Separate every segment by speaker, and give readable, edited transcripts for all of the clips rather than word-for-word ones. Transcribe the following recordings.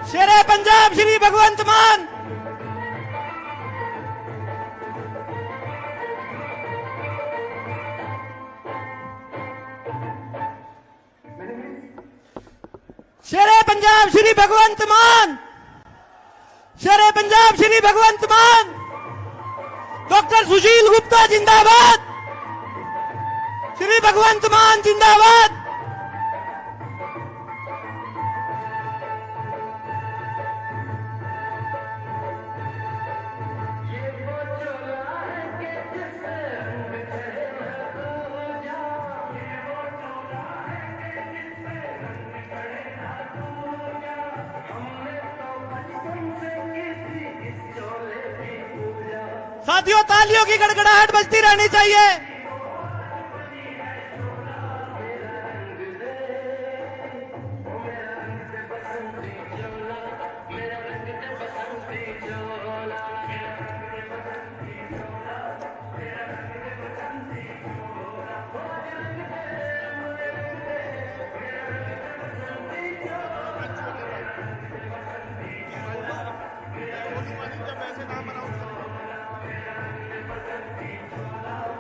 Speaker 1: शेरे पंजाब श्री भगवंत मान। शेरे पंजाब श्री भगवंत मान। शेरे पंजाब श्री भगवंत मान। डॉक्टर सुशील गुप्ता जिंदाबाद। श्री भगवंत मान जिंदाबाद। साथियों, तालियों की गड़गड़ाहट बजती रहनी चाहिए।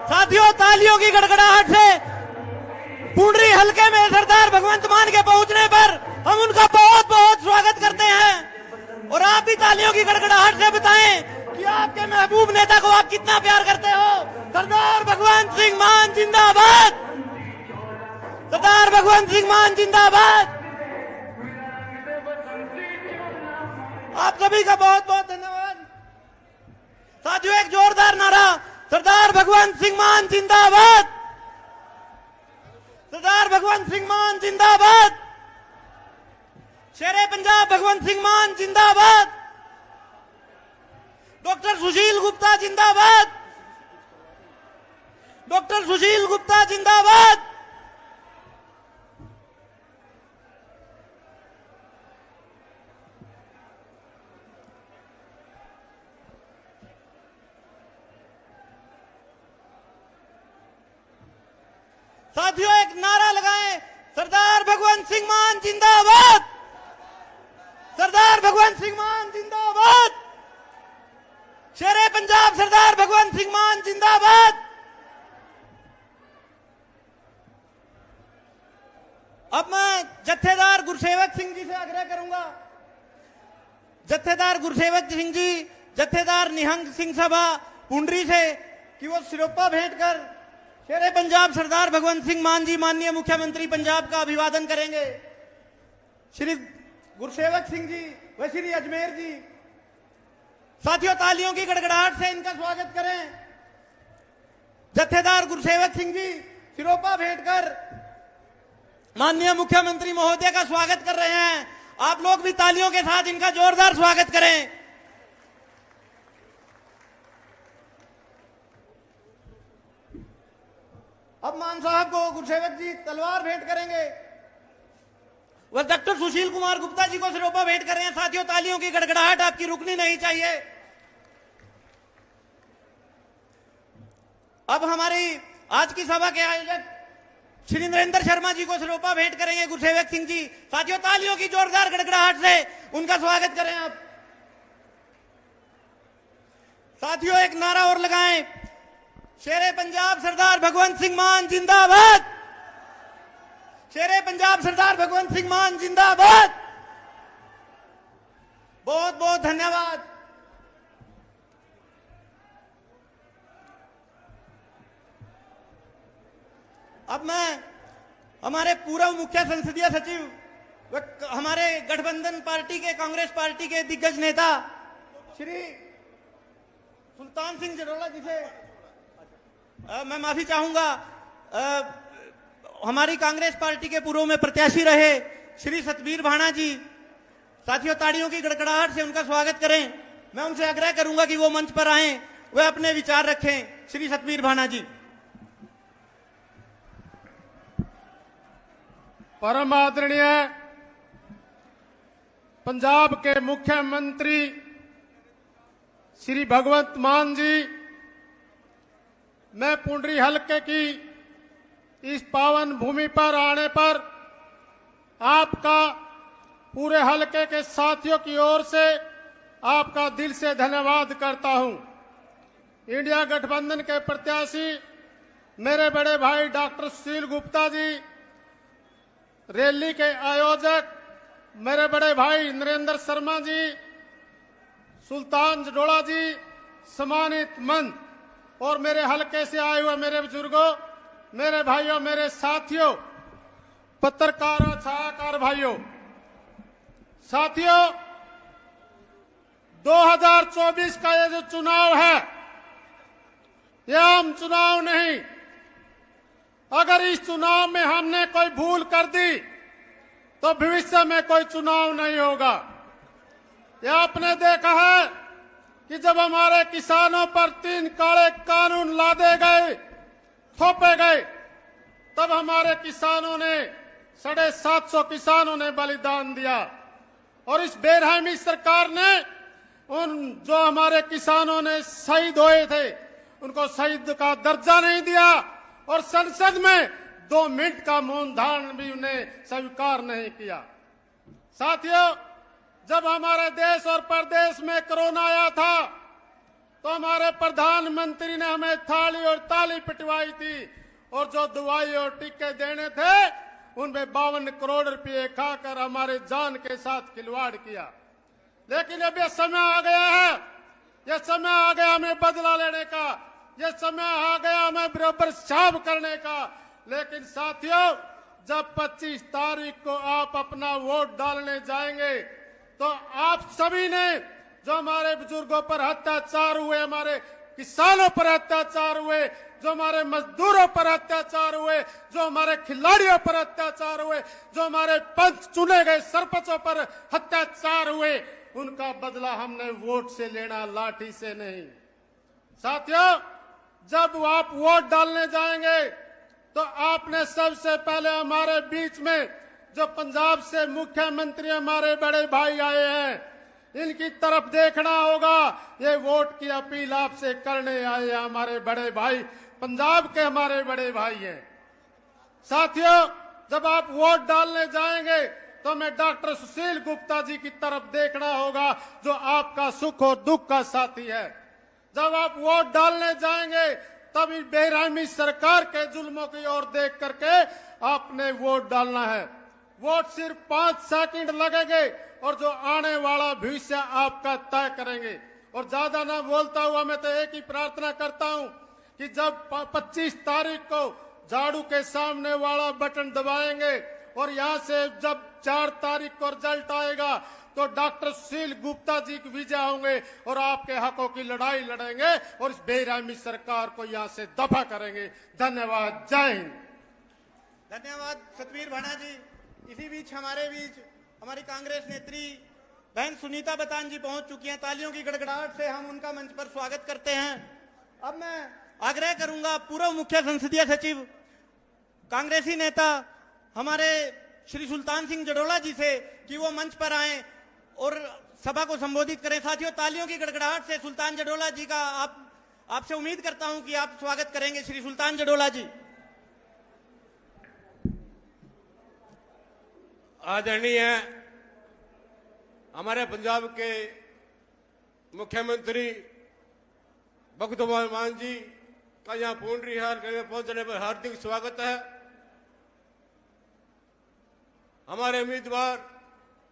Speaker 1: साथियों, तालियों की गड़गड़ाहट से पुंडरी हलके में सरदार भगवंत मान के पहुंचने पर हम उनका बहुत बहुत स्वागत करते हैं। और आप भी तालियों की गड़गड़ाहट से बताएं कि आपके महबूब नेता को आप कितना प्यार करते हो। सरदार भगवंत सिंह मान जिंदाबाद। सरदार भगवंत सिंह मान जिंदाबाद। आप सभी का बहुत बहुत धन्यवाद। साथियों, एक जोरदार नारा, सरदार भगवंत सिंह मान जिंदाबाद। सरदार भगवंत सिंह मान जिंदाबाद। शेरे पंजाब भगवंत सिंह मान जिंदाबाद। डॉक्टर सुशील गुप्ता जिंदाबाद। डॉक्टर सुशील गुप्ता जिंदाबाद। साथियों, एक नारा लगाएं, सरदार भगवंत सिंह मान जिंदाबाद। सरदार भगवंत सिंह मान जिंदाबाद। शेरे पंजाब सरदार भगवंत सिंह मान जिंदाबाद। अब मैं जत्थेदार गुरसेवक सिंह जी से आग्रह करूंगा, जत्थेदार गुरसेवक सिंह जी, जत्थेदार निहंग सिंह सभा पुंडरी से, कि वो सिरोपा भेंट कर शेरे पंजाब सरदार भगवंत सिंह मान जी, माननीय मुख्यमंत्री पंजाब का अभिवादन करेंगे। श्री गुरसेवक सिंह जी व श्री अजमेर जी, साथियों, तालियों की गड़गड़ाहट से इनका स्वागत करें। जत्थेदार गुरसेवक सिंह जी सिरोपा भेंट कर माननीय मुख्यमंत्री महोदय का स्वागत कर रहे हैं। आप लोग भी तालियों के साथ इनका जोरदार स्वागत करें। अब मान साहब को गुरसेवक जी तलवार भेंट करेंगे। वह डॉक्टर सुशील कुमार गुप्ता जी को सिरोपा भेंट कर रहे हैं। साथियों, तालियों की गड़गड़ाहट आपकी रुकनी नहीं चाहिए। अब हमारी आज की सभा के आयोजक श्री नरेंद्र शर्मा जी को सिरोपा भेंट करेंगे गुरसेवक सिंह जी। साथियों, तालियों की जोरदार गड़गड़ाहट से उनका स्वागत करें आप। साथियों, एक नारा और लगाएं, शेरे पंजाब सरदार भगवंत सिंह मान जिंदाबाद। शेरे पंजाब सरदार भगवंत सिंह मान जिंदाबाद। बहुत बहुत धन्यवाद। अब मैं हमारे पूर्व मुख्य संसदीय सचिव व हमारे गठबंधन पार्टी के, कांग्रेस पार्टी के दिग्गज नेता श्री सुल्तान सिंह जरोला जी से मैं माफी चाहूंगा। हमारी कांग्रेस पार्टी के पूर्व में प्रत्याशी रहे श्री सतबीर भाना जी, साथियों, ताड़ियों की गड़गड़ाहट से उनका स्वागत करें। मैं उनसे आग्रह करूंगा कि वो मंच पर आएं, वे अपने विचार रखें। श्री सतबीर भाना जी।
Speaker 2: परम आदरणीय पंजाब के मुख्यमंत्री श्री भगवंत मान जी, मैं पुंडरी हलके की इस पावन भूमि पर आने पर आपका पूरे हलके के साथियों की ओर से आपका दिल से धन्यवाद करता हूं। इंडिया गठबंधन के प्रत्याशी मेरे बड़े भाई डॉक्टर सुशील गुप्ता जी, रैली के आयोजक मेरे बड़े भाई नरेंद्र शर्मा जी, सुल्तान जडोला जी, सम्मानित मंच और मेरे हलके से आए हुए मेरे बुजुर्गों, मेरे भाइयों, मेरे साथियों, पत्रकारों, छायाकार भाइयों, साथियों, 2024 का ये जो चुनाव है, ये आम चुनाव नहीं। अगर इस चुनाव में हमने कोई भूल कर दी तो भविष्य में कोई चुनाव नहीं होगा। ये आपने देखा है कि जब हमारे किसानों पर 3 काले कानून लादे गए, थोपे गए, तब हमारे किसानों ने 750 किसानों ने बलिदान दिया और इस बेरहमी सरकार ने उन जो हमारे किसानों ने शहीद हुए थे उनको शहीद का दर्जा नहीं दिया और संसद में 2 मिनट का मौन धारण भी उन्हें स्वीकार नहीं किया। साथियों, जब हमारे देश और प्रदेश में कोरोना आया था तो हमारे प्रधानमंत्री ने हमें थाली और ताली पिटवाई थी और जो दवाई और टीके देने थे उनमें 52 करोड़ रुपए खाकर हमारे जान के साथ खिलवाड़ किया। लेकिन अब यह समय आ गया है, यह समय आ गया हमें बदला लेने का, यह समय आ गया हमें बराबर साफ करने का। लेकिन साथियों, जब 25 तारीख को आप अपना वोट डालने जाएंगे तो आप सभी ने जो हमारे बुजुर्गों पर अत्याचार हुए, हमारे किसानों पर अत्याचार हुए, जो हमारे मजदूरों पर अत्याचार हुए, जो हमारे खिलाड़ियों पर अत्याचार हुए, जो हमारे पंच चुने गए सरपंचों पर अत्याचार हुए, उनका बदला हमने वोट से लेना, लाठी से नहीं। साथियों, जब आप वोट डालने जाएंगे तो आपने सबसे पहले हमारे बीच में जो पंजाब से मुख्यमंत्री हमारे बड़े भाई आए हैं, इनकी तरफ देखना होगा। ये वोट की अपील आपसे करने आए हैं, हमारे बड़े भाई, पंजाब के हमारे बड़े भाई हैं। साथियों, जब आप वोट डालने जाएंगे तो हमें डॉक्टर सुशील गुप्ता जी की तरफ देखना होगा, जो आपका सुख और दुख का साथी है। जब आप वोट डालने जाएंगे तब इस बेरहमी सरकार के जुल्मों की ओर देख करके आपने वोट डालना है। वोट सिर्फ 5 सेकंड लगेंगे और जो आने वाला भविष्य आपका तय करेंगे। और ज्यादा ना बोलता हुआ मैं तो एक ही प्रार्थना करता हूं कि जब 25 तारीख को झाड़ू के सामने वाला बटन दबाएंगे और यहां से जब 4 तारीख को रिजल्ट आएगा तो डॉक्टर सुशील गुप्ता जी की विजय होंगे और आपके हकों की लड़ाई लड़ेंगे और इस बेरहमी सरकार को यहां से दफा करेंगे। धन्यवाद। जय हिंद।
Speaker 1: धन्यवाद सतवीर भाना जी। इसी बीच हमारे बीच हमारी कांग्रेस नेत्री बहन सुनीता बतान जी पहुंच चुकी हैं। तालियों की गड़गड़ाहट से हम उनका मंच पर स्वागत करते हैं। अब मैं आग्रह करूंगा पूर्व मुख्य संसदीय सचिव कांग्रेसी नेता हमारे श्री सुल्तान सिंह जडोला जी से कि वो मंच पर आएं और सभा को संबोधित करें। साथियों, तालियों की गड़गड़ाहट से सुल्तान जडोला जी का आपसे उम्मीद करता हूं कि आप स्वागत करेंगे। श्री सुल्तान जडोला जी।
Speaker 3: आदरणीय हमारे पंजाब के मुख्यमंत्री भगवंत मान जी का यहाँ पूंडरी हलके में पहुंचने पर हार्दिक स्वागत है। हमारे उम्मीदवार,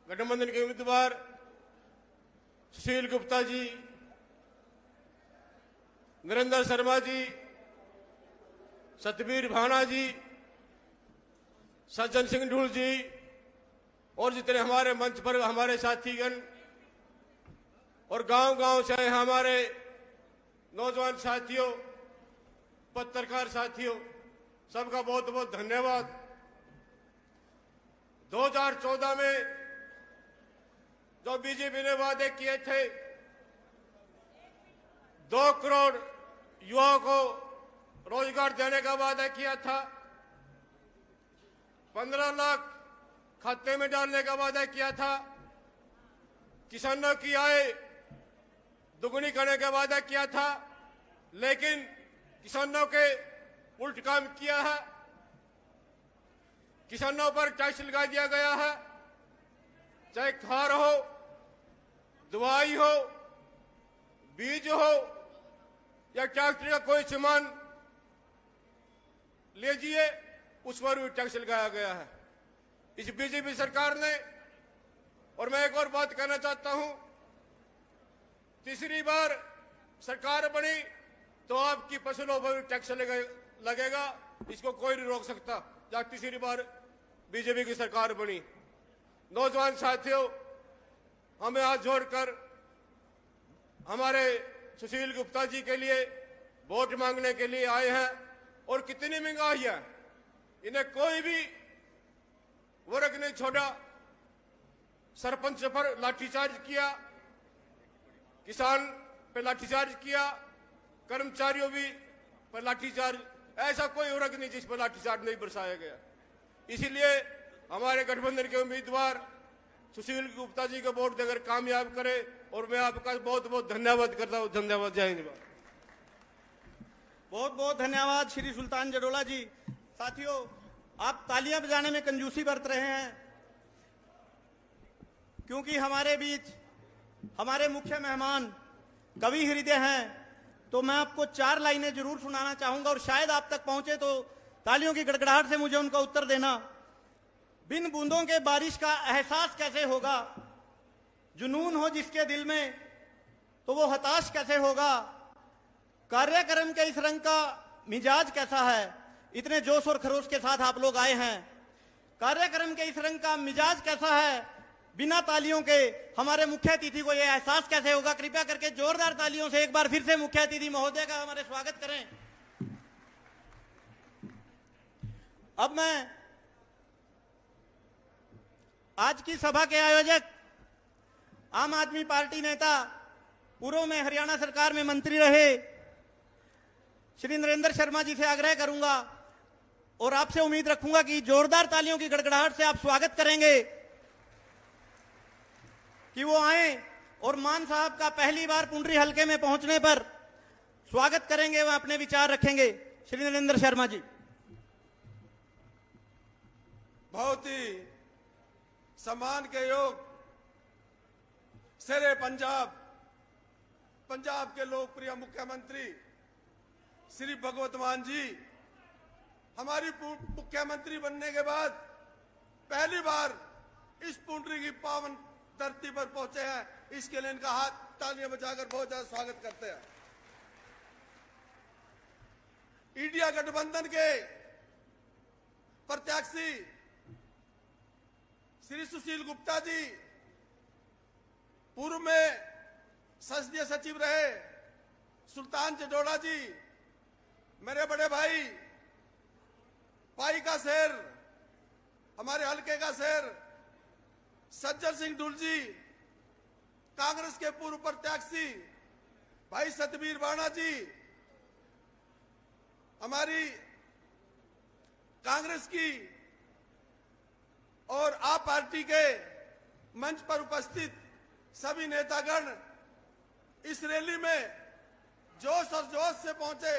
Speaker 3: गठबंधन के उम्मीदवार सुशील गुप्ता जी, नरेंद्र शर्मा जी, सतवीर भाना जी, सज्जन सिंह ढूल जी और जितने हमारे मंच पर हमारे साथीगण और गांव-गांव से हमारे नौजवान साथियों, पत्रकार साथियों, सबका बहुत बहुत धन्यवाद। 2014 में जो बीजेपी ने वादे किए थे, 2 करोड़ युवाओं को रोजगार देने का वादा किया था, 15 लाख खाते में डालने का वादा किया था, किसानों की आय दुगुनी करने का वादा किया था, लेकिन किसानों के उल्ट काम किया है। किसानों पर टैक्स लगा दिया गया है, चाहे खार हो, दवाई हो, बीज हो या ट्रैक्टर का कोई सामान लीजिए, उस पर भी टैक्स लगाया गया है इस बीजेपी सरकार ने। और मैं एक और बात कहना चाहता हूं, तीसरी बार सरकार बनी तो आपकी फसलों पर भी टैक्स लगेगा, इसको कोई नहीं रोक सकता। जब तीसरी बार बीजेपी की सरकार बनी, नौजवान साथियों, हमें हाथ जोड़कर हमारे सुशील गुप्ता जी के लिए वोट मांगने के लिए आए हैं। और कितनी महंगाई है, इन्हें कोई भी वर्ग नहीं छोड़ा। सरपंच पर लाठीचार्ज किया, किसान पर लाठीचार्ज किया, कर्मचारियों भी पर लाठीचार्ज, ऐसा कोई वर्ग नहीं जिस पर लाठीचार्ज नहीं बरसाया गया। इसीलिए हमारे गठबंधन के उम्मीदवार सुशील गुप्ता जी को वोट देकर कामयाब करे। और मैं आपका बहुत बहुत धन्यवाद करता हूं। धन्यवाद। जय हिंद।
Speaker 1: बहुत बहुत धन्यवाद श्री सुल्तान जडोला जी। साथियों, आप तालियां बजाने में कंजूसी बरत रहे हैं, क्योंकि हमारे बीच हमारे मुख्य मेहमान कवि हृदय हैं। तो मैं आपको 4 लाइनें जरूर सुनाना चाहूंगा और शायद आप तक पहुंचे तो तालियों की गड़गड़ाहट से मुझे उनका उत्तर देना। बिन बूंदों के बारिश का एहसास कैसे होगा, जुनून हो जिसके दिल में तो वो हताश कैसे होगा, कार्यक्रम के इस रंग का मिजाज कैसा है। इतने जोश और खरोश के साथ आप लोग आए हैं। कार्यक्रम के इस रंग का मिजाज कैसा है, बिना तालियों के हमारे मुख्य अतिथि को यह एहसास कैसे होगा। कृपया करके जोरदार तालियों से एक बार फिर से मुख्य अतिथि महोदय का हमारे स्वागत करें। अब मैं आज की सभा के आयोजक, आम आदमी पार्टी नेता, पूर्व में हरियाणा सरकार में मंत्री रहे श्री नरेंद्र शर्मा जी से आग्रह करूंगा और आपसे उम्मीद रखूंगा कि जोरदार तालियों की गड़गड़ाहट से आप स्वागत करेंगे कि वो आए और मान साहब का पहली बार पुंडरी हलके में पहुंचने पर स्वागत करेंगे, वह अपने विचार रखेंगे। श्री नरेंद्र शर्मा जी।
Speaker 4: बहुत ही सम्मान के योग शेरे पंजाब के लोकप्रिय मुख्यमंत्री श्री भगवंत मान जी हमारी मुख्यमंत्री बनने के बाद पहली बार इस पुंडरी की पावन धरती पर पहुंचे हैं। इसके लिए इनका हाथ तालियां बजाकर बहुत ज्यादा स्वागत करते हैं। इंडिया गठबंधन के प्रत्याशी श्री सुशील गुप्ता जी, पूर्व में संसदीय सचिव रहे सुल्तान जडोला जी, मेरे बड़े भाई पाई का शेर, हमारे हलके का शेर सज्जन सिंह ढुल जी, कांग्रेस के पूर्व प्रत्याशी भाई सतबीर बाणा जी, हमारी कांग्रेस की और आप पार्टी के मंच पर उपस्थित सभी नेतागण इस रैली में जोश और जोश से पहुंचे।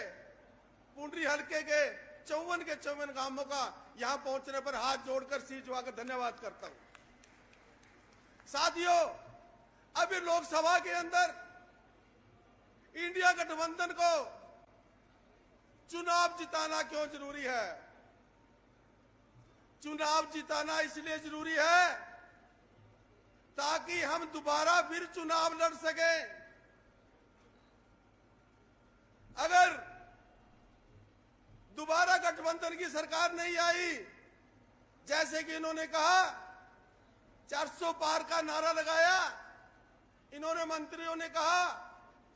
Speaker 4: पुंडरी हलके के 54 गांवों का यहां पहुंचने पर हाथ जोड़कर शीश झुकाकर धन्यवाद करता हूं। साथियों, अभी लोकसभा के अंदर इंडिया गठबंधन को चुनाव जिताना क्यों जरूरी है? चुनाव जिताना इसलिए जरूरी है ताकि हम दोबारा फिर चुनाव लड़ सकें। अगर दोबारा गठबंधन की सरकार नहीं आई, जैसे कि इन्होंने कहा 400 पार का नारा लगाया, इन्होंने मंत्रियों ने कहा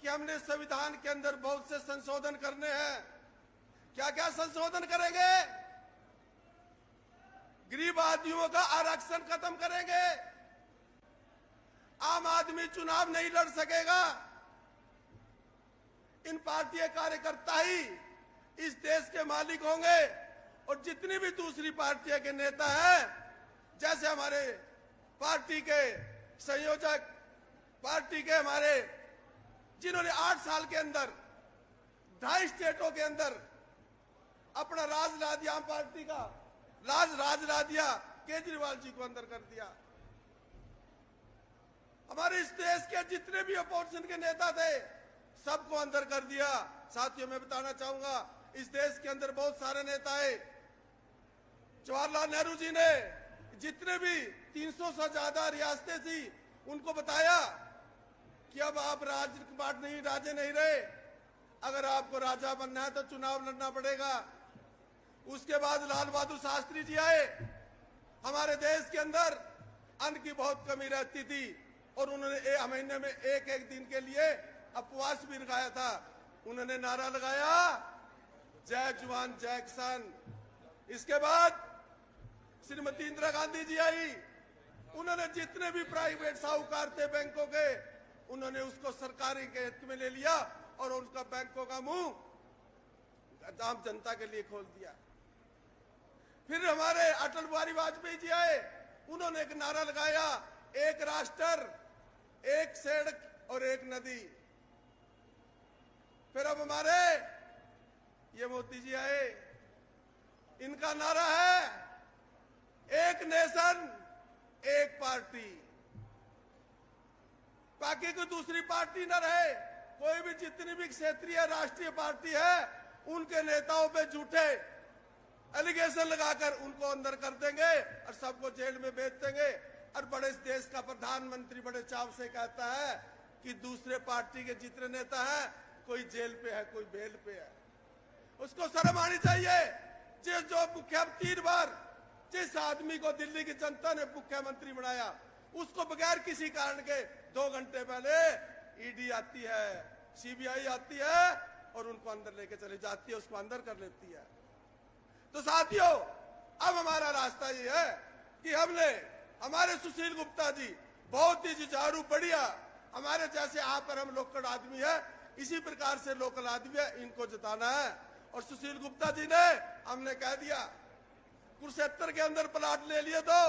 Speaker 4: कि हमने संविधान के अंदर बहुत से संशोधन करने हैं। क्या क्या संशोधन करेंगे? गरीब आदमियों का आरक्षण खत्म करेंगे, आम आदमी चुनाव नहीं लड़ सकेगा, इन पार्टी कार्यकर्ता ही इस देश के मालिक होंगे। और जितनी भी दूसरी पार्टियों के नेता हैं, जैसे हमारे पार्टी के संयोजक, पार्टी के हमारे जिन्होंने 8 साल के अंदर 2.5 स्टेटों के अंदर अपना राज ला दिया, आम पार्टी का राज ला दिया, केजरीवाल जी को अंदर कर दिया। हमारे इस देश के जितने भी अपोजिशन के नेता थे सबको अंदर कर दिया। साथियों, मैं बताना चाहूंगा, इस देश के अंदर बहुत सारे नेता है। जवाहरलाल नेहरू जी ने जितने भी 300 से ज्यादा रियासतें थी उनको बताया कि अब आप राजे नहीं रहे, अगर आपको राजा बनना है तो चुनाव लड़ना पड़ेगा। उसके बाद लाल बहादुर शास्त्री जी आए। हमारे देश के अंदर अन्न की बहुत कमी रहती थी और उन्होंने महीने में एक दिन के लिए उपवास भी रखाया था। उन्होंने नारा लगाया, जय जवान जय किसान। इसके बाद श्रीमती इंदिरा गांधी जी आई। उन्होंने जितने भी प्राइवेट साहूकार थे बैंकों के, उन्होंने उसको सरकारी के हित में ले लिया और उनका बैंकों का मुंह आम जनता के लिए खोल दिया। फिर हमारे अटल बिहारी वाजपेयी जी आए। उन्होंने एक नारा लगाया, एक राष्ट्र, एक सड़क और एक नदी। फिर अब हमारे ये मोदी जी आए, इनका नारा है एक नेशन एक पार्टी, बाकी कोई दूसरी पार्टी न रहे। कोई भी जितनी भी क्षेत्रीय राष्ट्रीय पार्टी है उनके नेताओं पे झूठे एलिगेशन लगाकर उनको अंदर कर देंगे और सबको जेल में भेज देंगे। और बड़े देश का प्रधानमंत्री बड़े चाव से कहता है कि दूसरे पार्टी के जितने नेता हैं कोई जेल पे है, कोई बेल पे है। उसको शर्म आनी चाहिए। जो मुख्य 3 बार जिस आदमी को दिल्ली की जनता ने मुख्यमंत्री बनाया, उसको बगैर किसी कारण के 2 घंटे पहले ईडी आती है, सीबीआई आती है और उनको अंदर लेके चली जाती है, उसको अंदर कर लेती है। तो साथियों, अब हमारा रास्ता ये है कि हमने हमारे सुशील गुप्ता जी बहुत ही जुझारू, बढ़िया, हमारे जैसे आप और हम लोकल आदमी है, इसी प्रकार से लोकल आदमी है, इनको जिताना है। और सुशील गुप्ता जी ने हमने कह दिया, कुरुक्षेत्र के अंदर प्लाट ले लिए, 2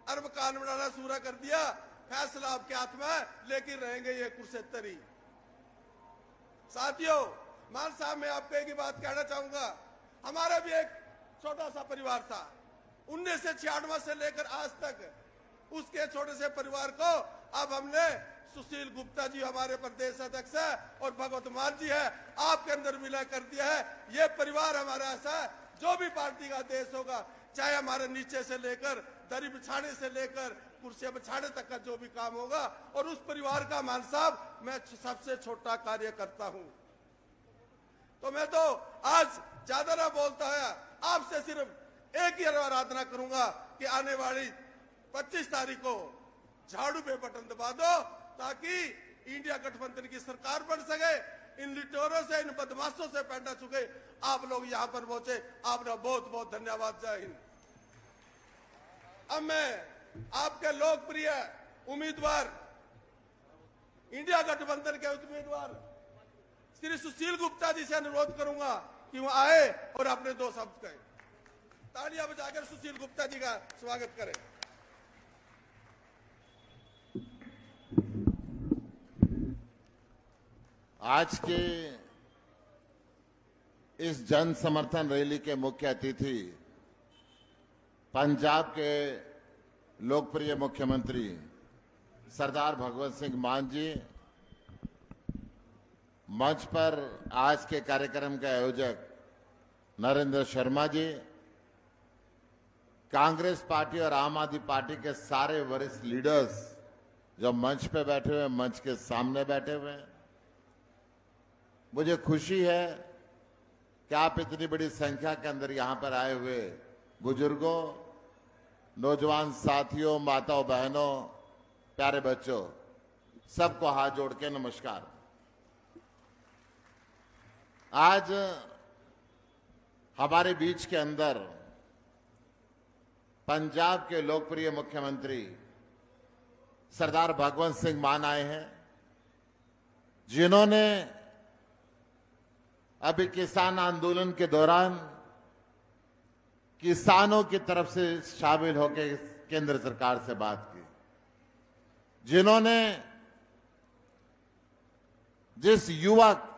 Speaker 4: अरब कान बनाना शुरू कर दिया। फैसला आपके हाथ में है, लेकिन रहेंगे ये कुरुक्षेत्र ही। साथियों, मान साहब, मैं आपको एक ही बात कहना चाहूंगा, हमारा भी एक छोटा सा परिवार था 1996 से लेकर आज तक। उसके छोटे से परिवार को अब हमने, सुशील गुप्ता जी हमारे प्रदेश अध्यक्ष है और भगवत मान जी है, आपके अंदर विलय कर दिया है। ये परिवार हमारा ऐसा है, जो भी पार्टी का देश होगा, चाहे हमारे नीचे से लेकर दरी बिछाने से लेकर कुर्सियां बिछाने तक का जो भी काम होगा, और उस परिवार का मान साहब मैं सबसे छोटा कार्य करता हूं। तो मैं तो आज ज्यादा ना बोलता है, आपसे सिर्फ एक ही आराधना करूंगा कि आने वाली 25 तारीख को झाड़ू पे बटन दबा दो, ताकि इंडिया गठबंधन की सरकार बन सके। इन लिटोरों से, इन बदमाशों से पैंडा चुके आप लोग यहां पर पहुंचे, आपका बहुत बहुत धन्यवाद। जय हिंद। अब मैं आपके लोकप्रिय उम्मीदवार, इंडिया गठबंधन के उम्मीदवार श्री सुशील गुप्ता जी से अनुरोध करूंगा कि वो आए और अपने 2 शब्द कहें। तालियां बजाकर सुशील गुप्ता जी का स्वागत करें।
Speaker 5: आज के इस जन समर्थन रैली के मुख्य अतिथि पंजाब के लोकप्रिय मुख्यमंत्री सरदार भगवंत सिंह मान जी, मंच पर आज के कार्यक्रम के आयोजक नरेंद्र शर्मा जी, कांग्रेस पार्टी और आम आदमी पार्टी के सारे वरिष्ठ लीडर्स जो मंच पे बैठे हुए, मंच के सामने बैठे हुए हैं, मुझे खुशी है कि आप इतनी बड़ी संख्या के अंदर यहां पर आए हुए बुजुर्गों, नौजवान साथियों, माताओं बहनों, प्यारे बच्चों, सबको हाथ जोड़ के नमस्कार। आज हमारे बीच के अंदर पंजाब के लोकप्रिय मुख्यमंत्री सरदार भगवंत सिंह मान आए हैं, जिन्होंने अभी किसान आंदोलन के दौरान किसानों की तरफ से शामिल होकर केंद्र सरकार से बात की, जिन्होंने जिस युवक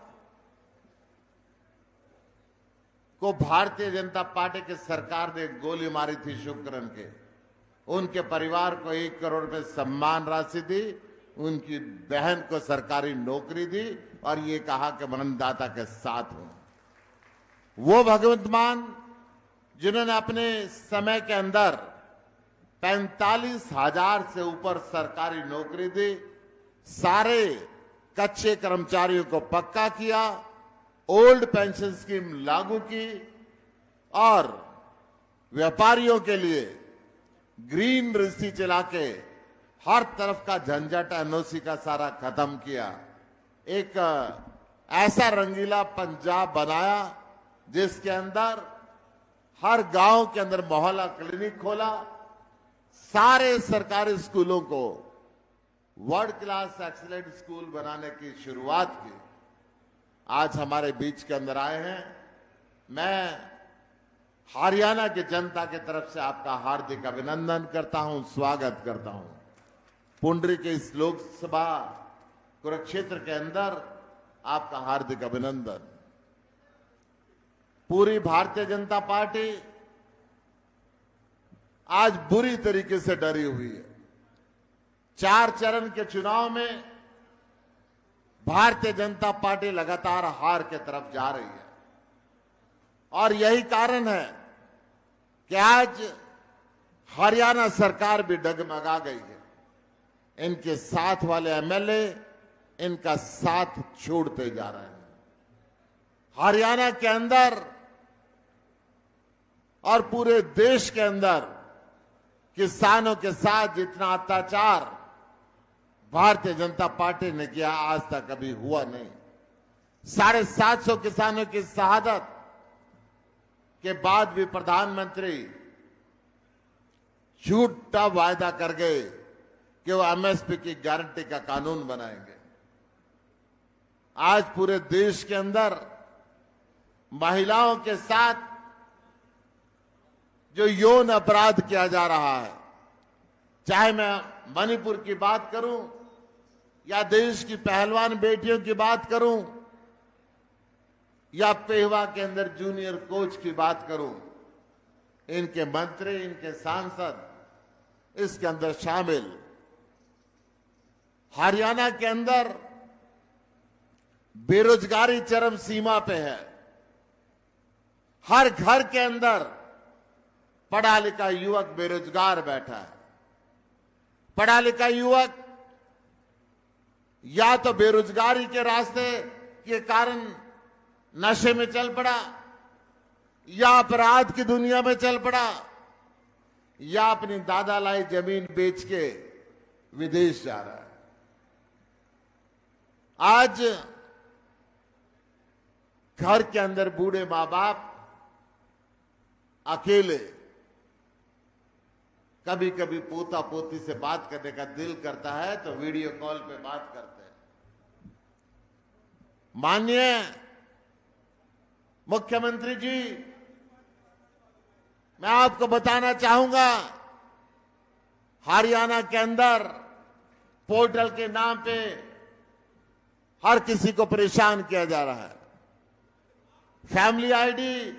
Speaker 5: को भारतीय जनता पार्टी की सरकार ने गोली मारी थी शुभकरण के, उनके परिवार को 1 करोड़ रुपए सम्मान राशि दी, उनकी बहन को सरकारी नौकरी दी और ये कहा कि मैं अन्नदाता के साथ हूं। वो भगवंत मान जिन्होंने अपने समय के अंदर 45,000 से ऊपर सरकारी नौकरी दी, सारे कच्चे कर्मचारियों को पक्का किया, ओल्ड पेंशन स्कीम लागू की और व्यापारियों के लिए ग्रीन रजिस्ट्री चला के हर तरफ का झंझट एनओसी का सारा खत्म किया। एक ऐसा रंगीला पंजाब बनाया जिसके अंदर हर गांव के अंदर मोहल्ला क्लिनिक खोला, सारे सरकारी स्कूलों को वर्ल्ड क्लास एक्सीलेंट स्कूल बनाने की शुरुआत की। आज हमारे बीच के अंदर आए हैं। मैं हरियाणा की जनता की तरफ से आपका हार्दिक अभिनंदन करता हूं, स्वागत करता हूं। पुंडरी के इस लोकसभा कुरुक्षेत्र के अंदर आपका हार्दिक अभिनंदन। पूरी भारतीय जनता पार्टी आज बुरी तरीके से डरी हुई है। 4 चरण के चुनाव में भारतीय जनता पार्टी लगातार हार की तरफ जा रही है और यही कारण है कि आज हरियाणा सरकार भी डगमगा गई है। इनके साथ वाले एमएलए इनका साथ छोड़ते जा रहे हैं। हरियाणा के अंदर और पूरे देश के अंदर किसानों के साथ जितना अत्याचार भारतीय जनता पार्टी ने किया आज तक कभी हुआ नहीं। 750 किसानों की शहादत के बाद भी प्रधानमंत्री झूठा वायदा कर गए कि वो एमएसपी की गारंटी का कानून बनाएंगे। आज पूरे देश के अंदर महिलाओं के साथ जो यौन अपराध किया जा रहा है, चाहे मैं मणिपुर की बात करूं या देश की पहलवान बेटियों की बात करूं या पेहवा के अंदर जूनियर कोच की बात करूं, इनके मंत्री, इनके सांसद इसके अंदर शामिल। हरियाणा के अंदर बेरोजगारी चरम सीमा पे है। हर घर के अंदर पढ़ा लिखा युवक बेरोजगार बैठा है। पढ़ा लिखा युवक या तो बेरोजगारी के रास्ते के कारण नशे में चल पड़ा, या अपराध की दुनिया में चल पड़ा, या अपनी दादा लाई जमीन बेच के विदेश जा रहा है। आज घर के अंदर बूढ़े मां बाप अकेले, कभी कभी पोता पोती से बात करने का दिल करता है तो वीडियो कॉल पे बात करते हैं। माननीय मुख्यमंत्री जी, मैं आपको बताना चाहूंगा, हरियाणा के अंदर पोर्टल के नाम पे हर किसी को परेशान किया जा रहा है। फैमिली आईडी,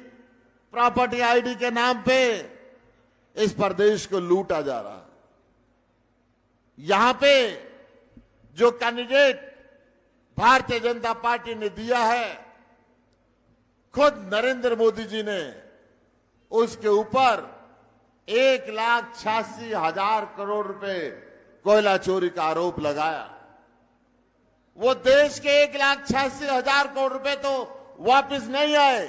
Speaker 5: प्रॉपर्टी आईडी के नाम पे इस प्रदेश को लूटा जा रहा है। यहां पे जो कैंडिडेट भारतीय जनता पार्टी ने दिया है, खुद नरेंद्र मोदी जी ने उसके ऊपर 1,86,000 करोड़ रुपए कोयला चोरी का आरोप लगाया। वो देश के 1,86,000 करोड़ रुपए तो वापस नहीं आए।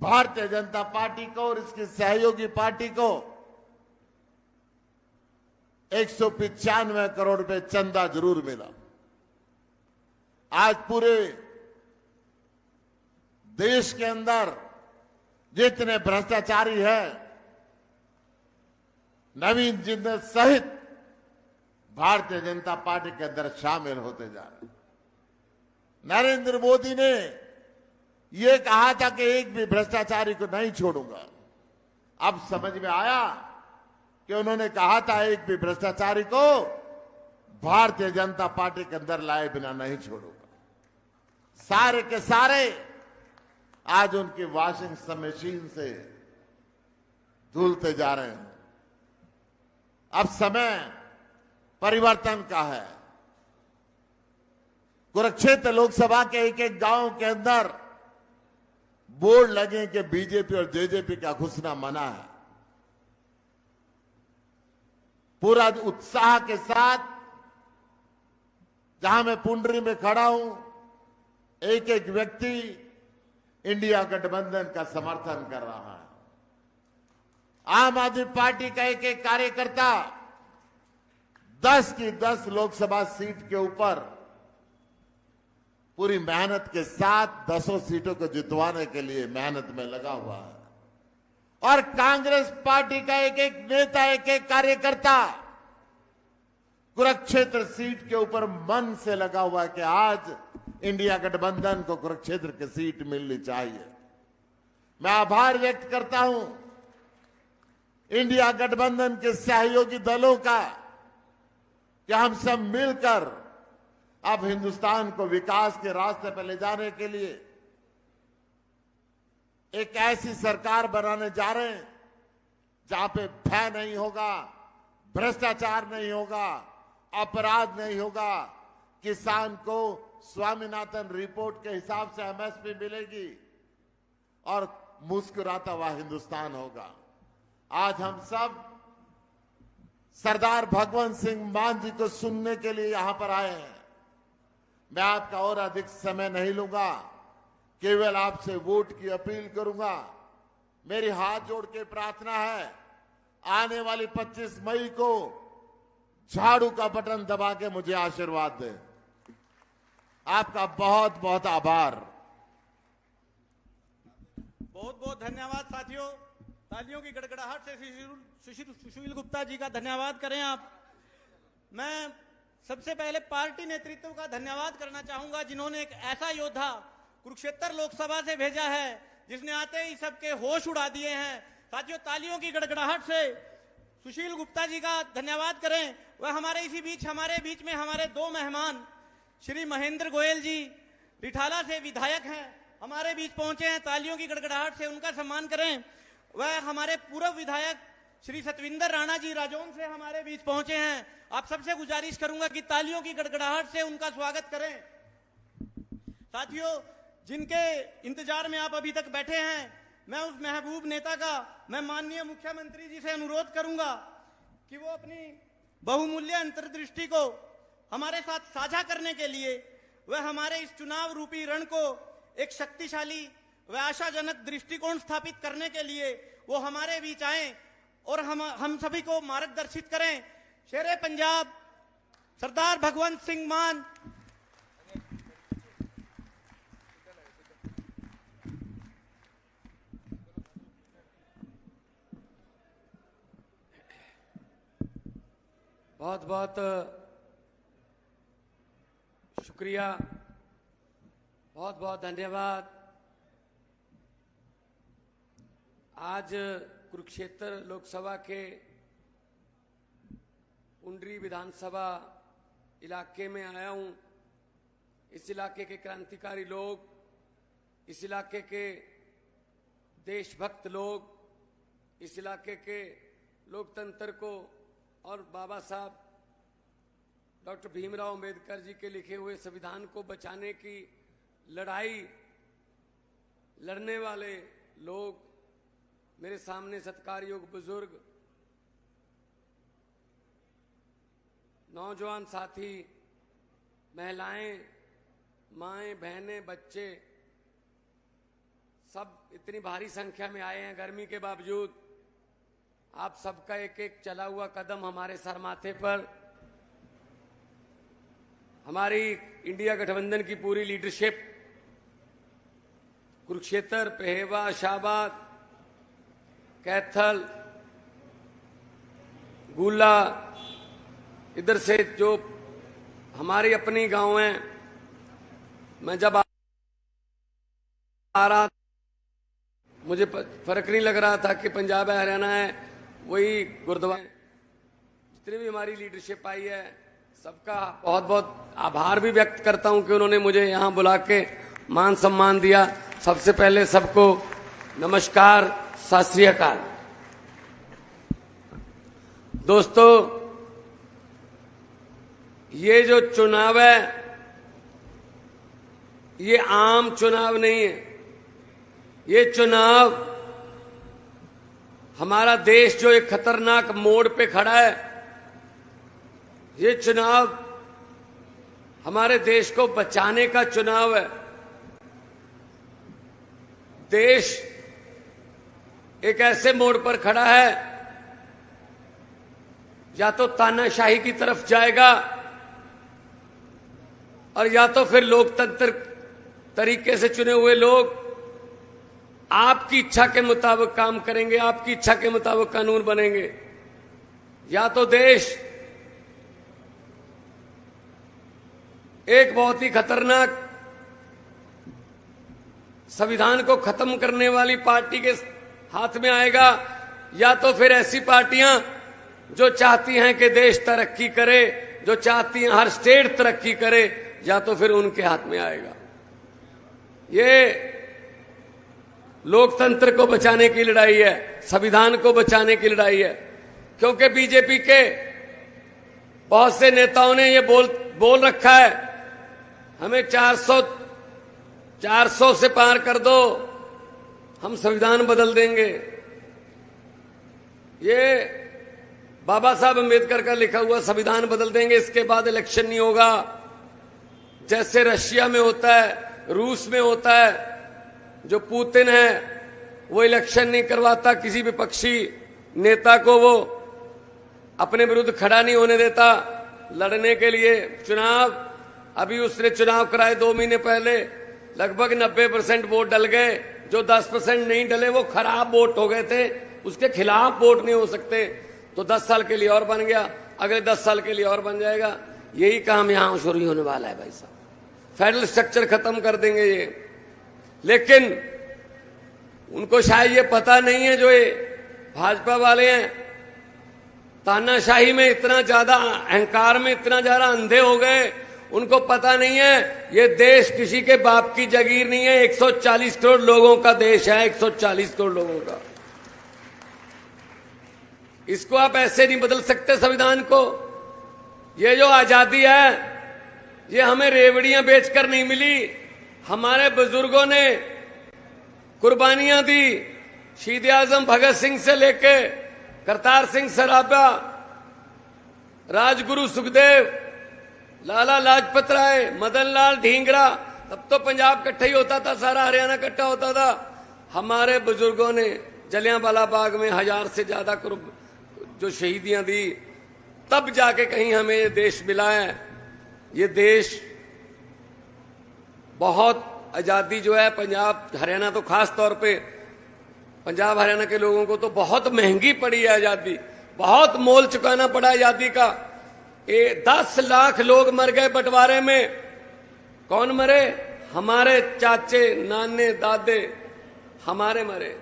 Speaker 5: भारतीय जनता पार्टी को और इसकी सहयोगी पार्टी को 195 करोड़ रुपए चंदा जरूर मिला। आज पूरे देश के अंदर जितने भ्रष्टाचारी हैं, नवीन जिंदल सहित भारतीय जनता पार्टी के अंदर शामिल होते जा रहे हैं। नरेंद्र मोदी ने यह कहा था कि एक भी भ्रष्टाचारी को नहीं छोड़ूंगा। अब समझ में आया कि उन्होंने कहा था एक भी भ्रष्टाचारी को भारतीय जनता पार्टी के अंदर लाए बिना नहीं छोड़ूंगा। सारे के सारे आज उनकी वॉशिंग मशीन से धुलते जा रहे हैं। अब समय परिवर्तन का है। कुरुक्षेत्र लोकसभा के एक एक गांव के अंदर बोर्ड लगे कि बीजेपी और जेजेपी का घुसना मना है। पूरा उत्साह के साथ जहां मैं पुंडरी में खड़ा हूं, एक एक व्यक्ति इंडिया गठबंधन का समर्थन कर रहा है। आम आदमी पार्टी का एक एक कार्यकर्ता 10 की 10 लोकसभा सीट के ऊपर पूरी मेहनत के साथ 10 सीटों को जितवाने के लिए मेहनत में लगा हुआ है। और कांग्रेस पार्टी का एक एक नेता, एक एक कार्यकर्ता कुरुक्षेत्र सीट के ऊपर मन से लगा हुआ है कि आज इंडिया गठबंधन को कुरुक्षेत्र की सीट मिलनी चाहिए। मैं आभार व्यक्त करता हूं इंडिया गठबंधन के सहयोगी दलों का कि हम सब मिलकर अब हिंदुस्तान को विकास के रास्ते पर ले जाने के लिए एक ऐसी सरकार बनाने जा रहे हैं जहां पे भय नहीं होगा, भ्रष्टाचार नहीं होगा, अपराध नहीं होगा, किसान को स्वामीनाथन रिपोर्ट के हिसाब से एमएसपी मिलेगी और मुस्कुराता हुआ हिंदुस्तान होगा। आज हम सब सरदार भगवंत सिंह मान जी को सुनने के लिए यहां पर आए हैं। मैं आपका और अधिक समय नहीं लूंगा, केवल आपसे वोट की अपील करूंगा। मेरी हाथ जोड़ के प्रार्थना है, आने वाली 25 मई को झाड़ू का बटन दबा के मुझे आशीर्वाद दें। आपका बहुत बहुत आभार।
Speaker 1: बहुत बहुत धन्यवाद साथियों। तालियों की गड़गड़ाहट से सुशील गुप्ता जी का धन्यवाद करें आप। मैं सबसे पहले पार्टी नेतृत्व का धन्यवाद करना चाहूंगा जिन्होंने एक ऐसा योद्धा कुरुक्षेत्र लोकसभा से भेजा है जिसने आते ही सबके होश उड़ा दिए हैं। साथियों, तालियों की गड़गड़ाहट से सुशील गुप्ता जी का धन्यवाद करें। वह हमारे बीच में हमारे 2 मेहमान श्री महेंद्र गोयल जी रिठाला से विधायक हैं, हमारे बीच पहुंचे हैं। तालियों की गड़गड़ाहट से उनका सम्मान करें। वह हमारे पूर्व विधायक श्री सतविंदर राणा जी राजौन से हमारे बीच पहुंचे हैं। आप सबसे गुजारिश करूंगा कि तालियों की गड़गड़ाहट से उनका स्वागत करें। साथियों, जिनके इंतजार में आप अभी तक बैठे हैं, मैं उस महबूब नेता का मैं माननीय मुख्यमंत्री जी से अनुरोध करूंगा कि वो अपनी बहुमूल्य अंतर्दृष्टि को हमारे साथ साझा करने के लिए वह हमारे इस चुनाव रूपी रण को एक शक्तिशाली व आशाजनक दृष्टिकोण स्थापित करने के लिए वो हमारे बीच आए और हम सभी को मार्गदर्शित करें। शेरे पंजाब सरदार भगवंत सिंह मान।
Speaker 6: बहुत बहुत शुक्रिया, बहुत बहुत धन्यवाद। आज कुरुक्षेत्र लोकसभा के पुंडरी विधानसभा इलाके में आया हूं। इस इलाके के क्रांतिकारी लोग, इस इलाके के देशभक्त लोग, इस इलाके के लोकतंत्र को और बाबा साहब डॉक्टर भीमराव अंबेडकर जी के लिखे हुए संविधान को बचाने की लड़ाई लड़ने वाले लोग, मेरे सामने सत्कार योग्य बुजुर्ग, नौजवान साथी, महिलाएं, माएं, बहनें, बच्चे, सब इतनी भारी संख्या में आए हैं गर्मी के बावजूद। आप सबका एक एक चला हुआ कदम हमारे सर माथे पर, हमारी इंडिया गठबंधन की पूरी लीडरशिप कुरुक्षेत्र, पेहेवा, शाहबाद, कैथल, गुला, इधर से जो हमारी अपनी गांव हैं, मैं जब आ रहा मुझे फर्क नहीं लग रहा था कि पंजाब है, हरियाणा है, वही गुरुद्वारा। जितनी भी हमारी लीडरशिप आई है, सबका बहुत बहुत आभार भी व्यक्त करता हूं कि उन्होंने मुझे यहां बुला के मान सम्मान दिया। सबसे पहले सबको नमस्कार, सत श्री अकाल। दोस्तों, ये जो चुनाव है, ये आम चुनाव नहीं है। ये चुनाव हमारा देश जो एक खतरनाक मोड़ पे खड़ा है, ये चुनाव हमारे देश को बचाने का चुनाव है। देश एक ऐसे मोड़ पर खड़ा है, या तो तानाशाही की तरफ जाएगा और या तो फिर लोकतंत्र तरीके से चुने हुए लोग आपकी इच्छा के मुताबिक काम करेंगे, आपकी इच्छा के मुताबिक कानून बनेंगे, या तो देश एक बहुत ही खतरनाक संविधान को खत्म करने वाली पार्टी के हाथ में आएगा, या तो फिर ऐसी पार्टियां जो चाहती हैं कि देश तरक्की करे, जो चाहती हैं हर स्टेट तरक्की करे, या तो फिर उनके हाथ में आएगा। ये लोकतंत्र को बचाने की लड़ाई है, संविधान को बचाने की लड़ाई है। क्योंकि बीजेपी के बहुत से नेताओं ने ये बोल रखा है, हमें 400 से पार कर दो, हम संविधान बदल देंगे। ये बाबा साहब अम्बेडकर का लिखा हुआ संविधान बदल देंगे, इसके बाद इलेक्शन नहीं होगा। जैसे रशिया में होता है, रूस में होता है, जो पुतिन है वो इलेक्शन नहीं करवाता, किसी विपक्षी नेता को वो अपने विरुद्ध खड़ा नहीं होने देता लड़ने के लिए चुनाव। अभी उसने चुनाव कराए 2 महीने पहले, लगभग 90% वोट डल गए। जो 10% नहीं डले वो खराब वोट हो गए थे, उसके खिलाफ वोट नहीं हो सकते। तो 10 साल के लिए और बन गया, अगले 10 साल के लिए और बन जाएगा। यही काम यहां शुरू होने वाला है भाई साहब। फेडरल स्ट्रक्चर खत्म कर देंगे ये। लेकिन उनको शायद ये पता नहीं है, जो ये भाजपा वाले हैं, तानाशाही में इतना ज्यादा, अहंकार में इतना ज्यादा अंधे हो गए, उनको पता नहीं है ये देश किसी के बाप की जागीर नहीं है। 140 करोड़ लोगों का देश है, 140 करोड़ लोगों का। इसको आप ऐसे नहीं बदल सकते संविधान को। ये जो आजादी है, ये हमें रेवड़ियां बेचकर नहीं मिली। हमारे बुजुर्गों ने कुर्बानियां दी। शहीद आजम भगत सिंह से लेके करतार सिंह सराभा, राजगुरु सुखदेव, लाला लाजपत राय, मदन लाल ढींगरा, तब तो पंजाब इकट्ठा ही होता था, सारा हरियाणा इकट्ठा होता था। हमारे बुजुर्गों ने जलियांवाला बाग में 1000 से ज्यादा जो शहीदियां दी, तब जाके कहीं हमें ये देश मिला है। ये देश बहुत आजादी जो है, पंजाब हरियाणा तो खास तौर पे, पंजाब हरियाणा के लोगों को तो बहुत महंगी पड़ी है आजादी, बहुत मोल चुकाना पड़ा आजादी का। 10 लाख लोग मर गए बंटवारे में। कौन मरे? हमारे चाचे, नाने, दादे हमारे मरे।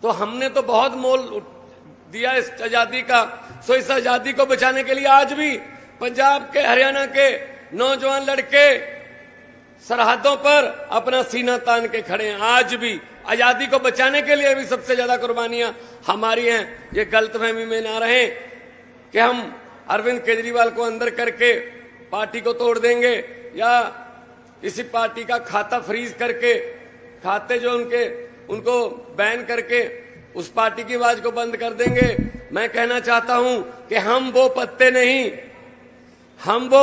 Speaker 6: तो हमने तो बहुत मोल दिया इस आजादी का। सो इस आजादी को बचाने के लिए आज भी पंजाब के, हरियाणा के नौजवान लड़के सरहदों पर अपना सीना तान के खड़े हैं। आज भी आजादी को बचाने के लिए भी सबसे ज्यादा कुर्बानियां हमारी हैं। ये गलतफहमी में ना रहे कि हम अरविंद केजरीवाल को अंदर करके पार्टी को तोड़ देंगे, या इसी पार्टी का खाता फ्रीज करके, खाते जो उनको बैन करके उस पार्टी की आवाज को बंद कर देंगे। मैं कहना चाहता हूं कि हम वो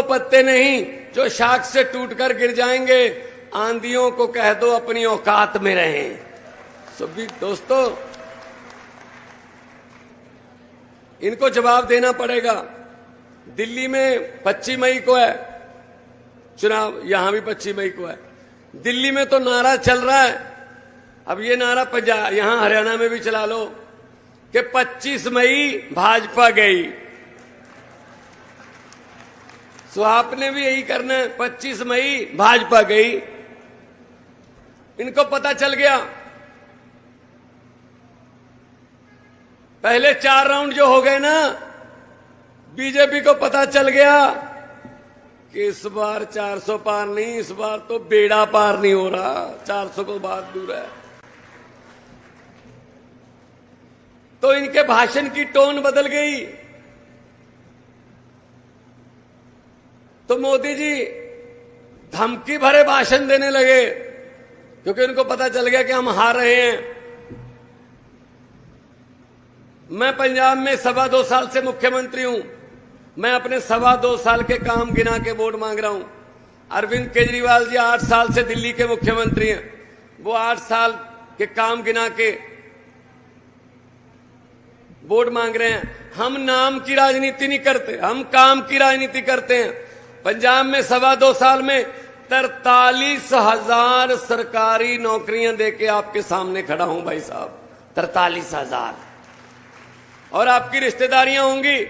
Speaker 6: पत्ते नहीं जो शाख से टूटकर गिर जाएंगे। आंधियों को कह दो अपनी औकात में रहें। सभी दोस्तों, इनको जवाब देना पड़ेगा। दिल्ली में 25 मई को है चुनाव, यहां भी 25 मई को है। दिल्ली में तो नारा चल रहा है, अब ये नारा पंजाब, यहां हरियाणा में भी चला लो कि 25 मई भाजपा गई। सो आपने भी यही करना है, 25 मई भाजपा गई। इनको पता चल गया, पहले 4 राउंड जो हो गए ना, बीजेपी को पता चल गया कि इस बार 400 पार नहीं, इस बार तो बेड़ा पार नहीं हो रहा, 400 को बात दूर है। तो इनके भाषण की टोन बदल गई। तो मोदी जी धमकी भरे भाषण देने लगे, क्योंकि उनको पता चल गया कि हम हार रहे हैं। मैं पंजाब में 2.25 साल से मुख्यमंत्री हूं। मैं अपने 2.25 साल के काम गिना के वोट मांग रहा हूं। अरविंद केजरीवाल जी 8 साल से दिल्ली के मुख्यमंत्री हैं। वो 8 साल के काम गिना के वोट मांग रहे हैं। हम नाम की राजनीति नहीं करते, हम काम की राजनीति करते हैं। पंजाब में 2.25 साल में 43,000 सरकारी नौकरियां देके आपके सामने खड़ा हूं भाई साहब, 43,000। और आपकी रिश्तेदारियां होंगी,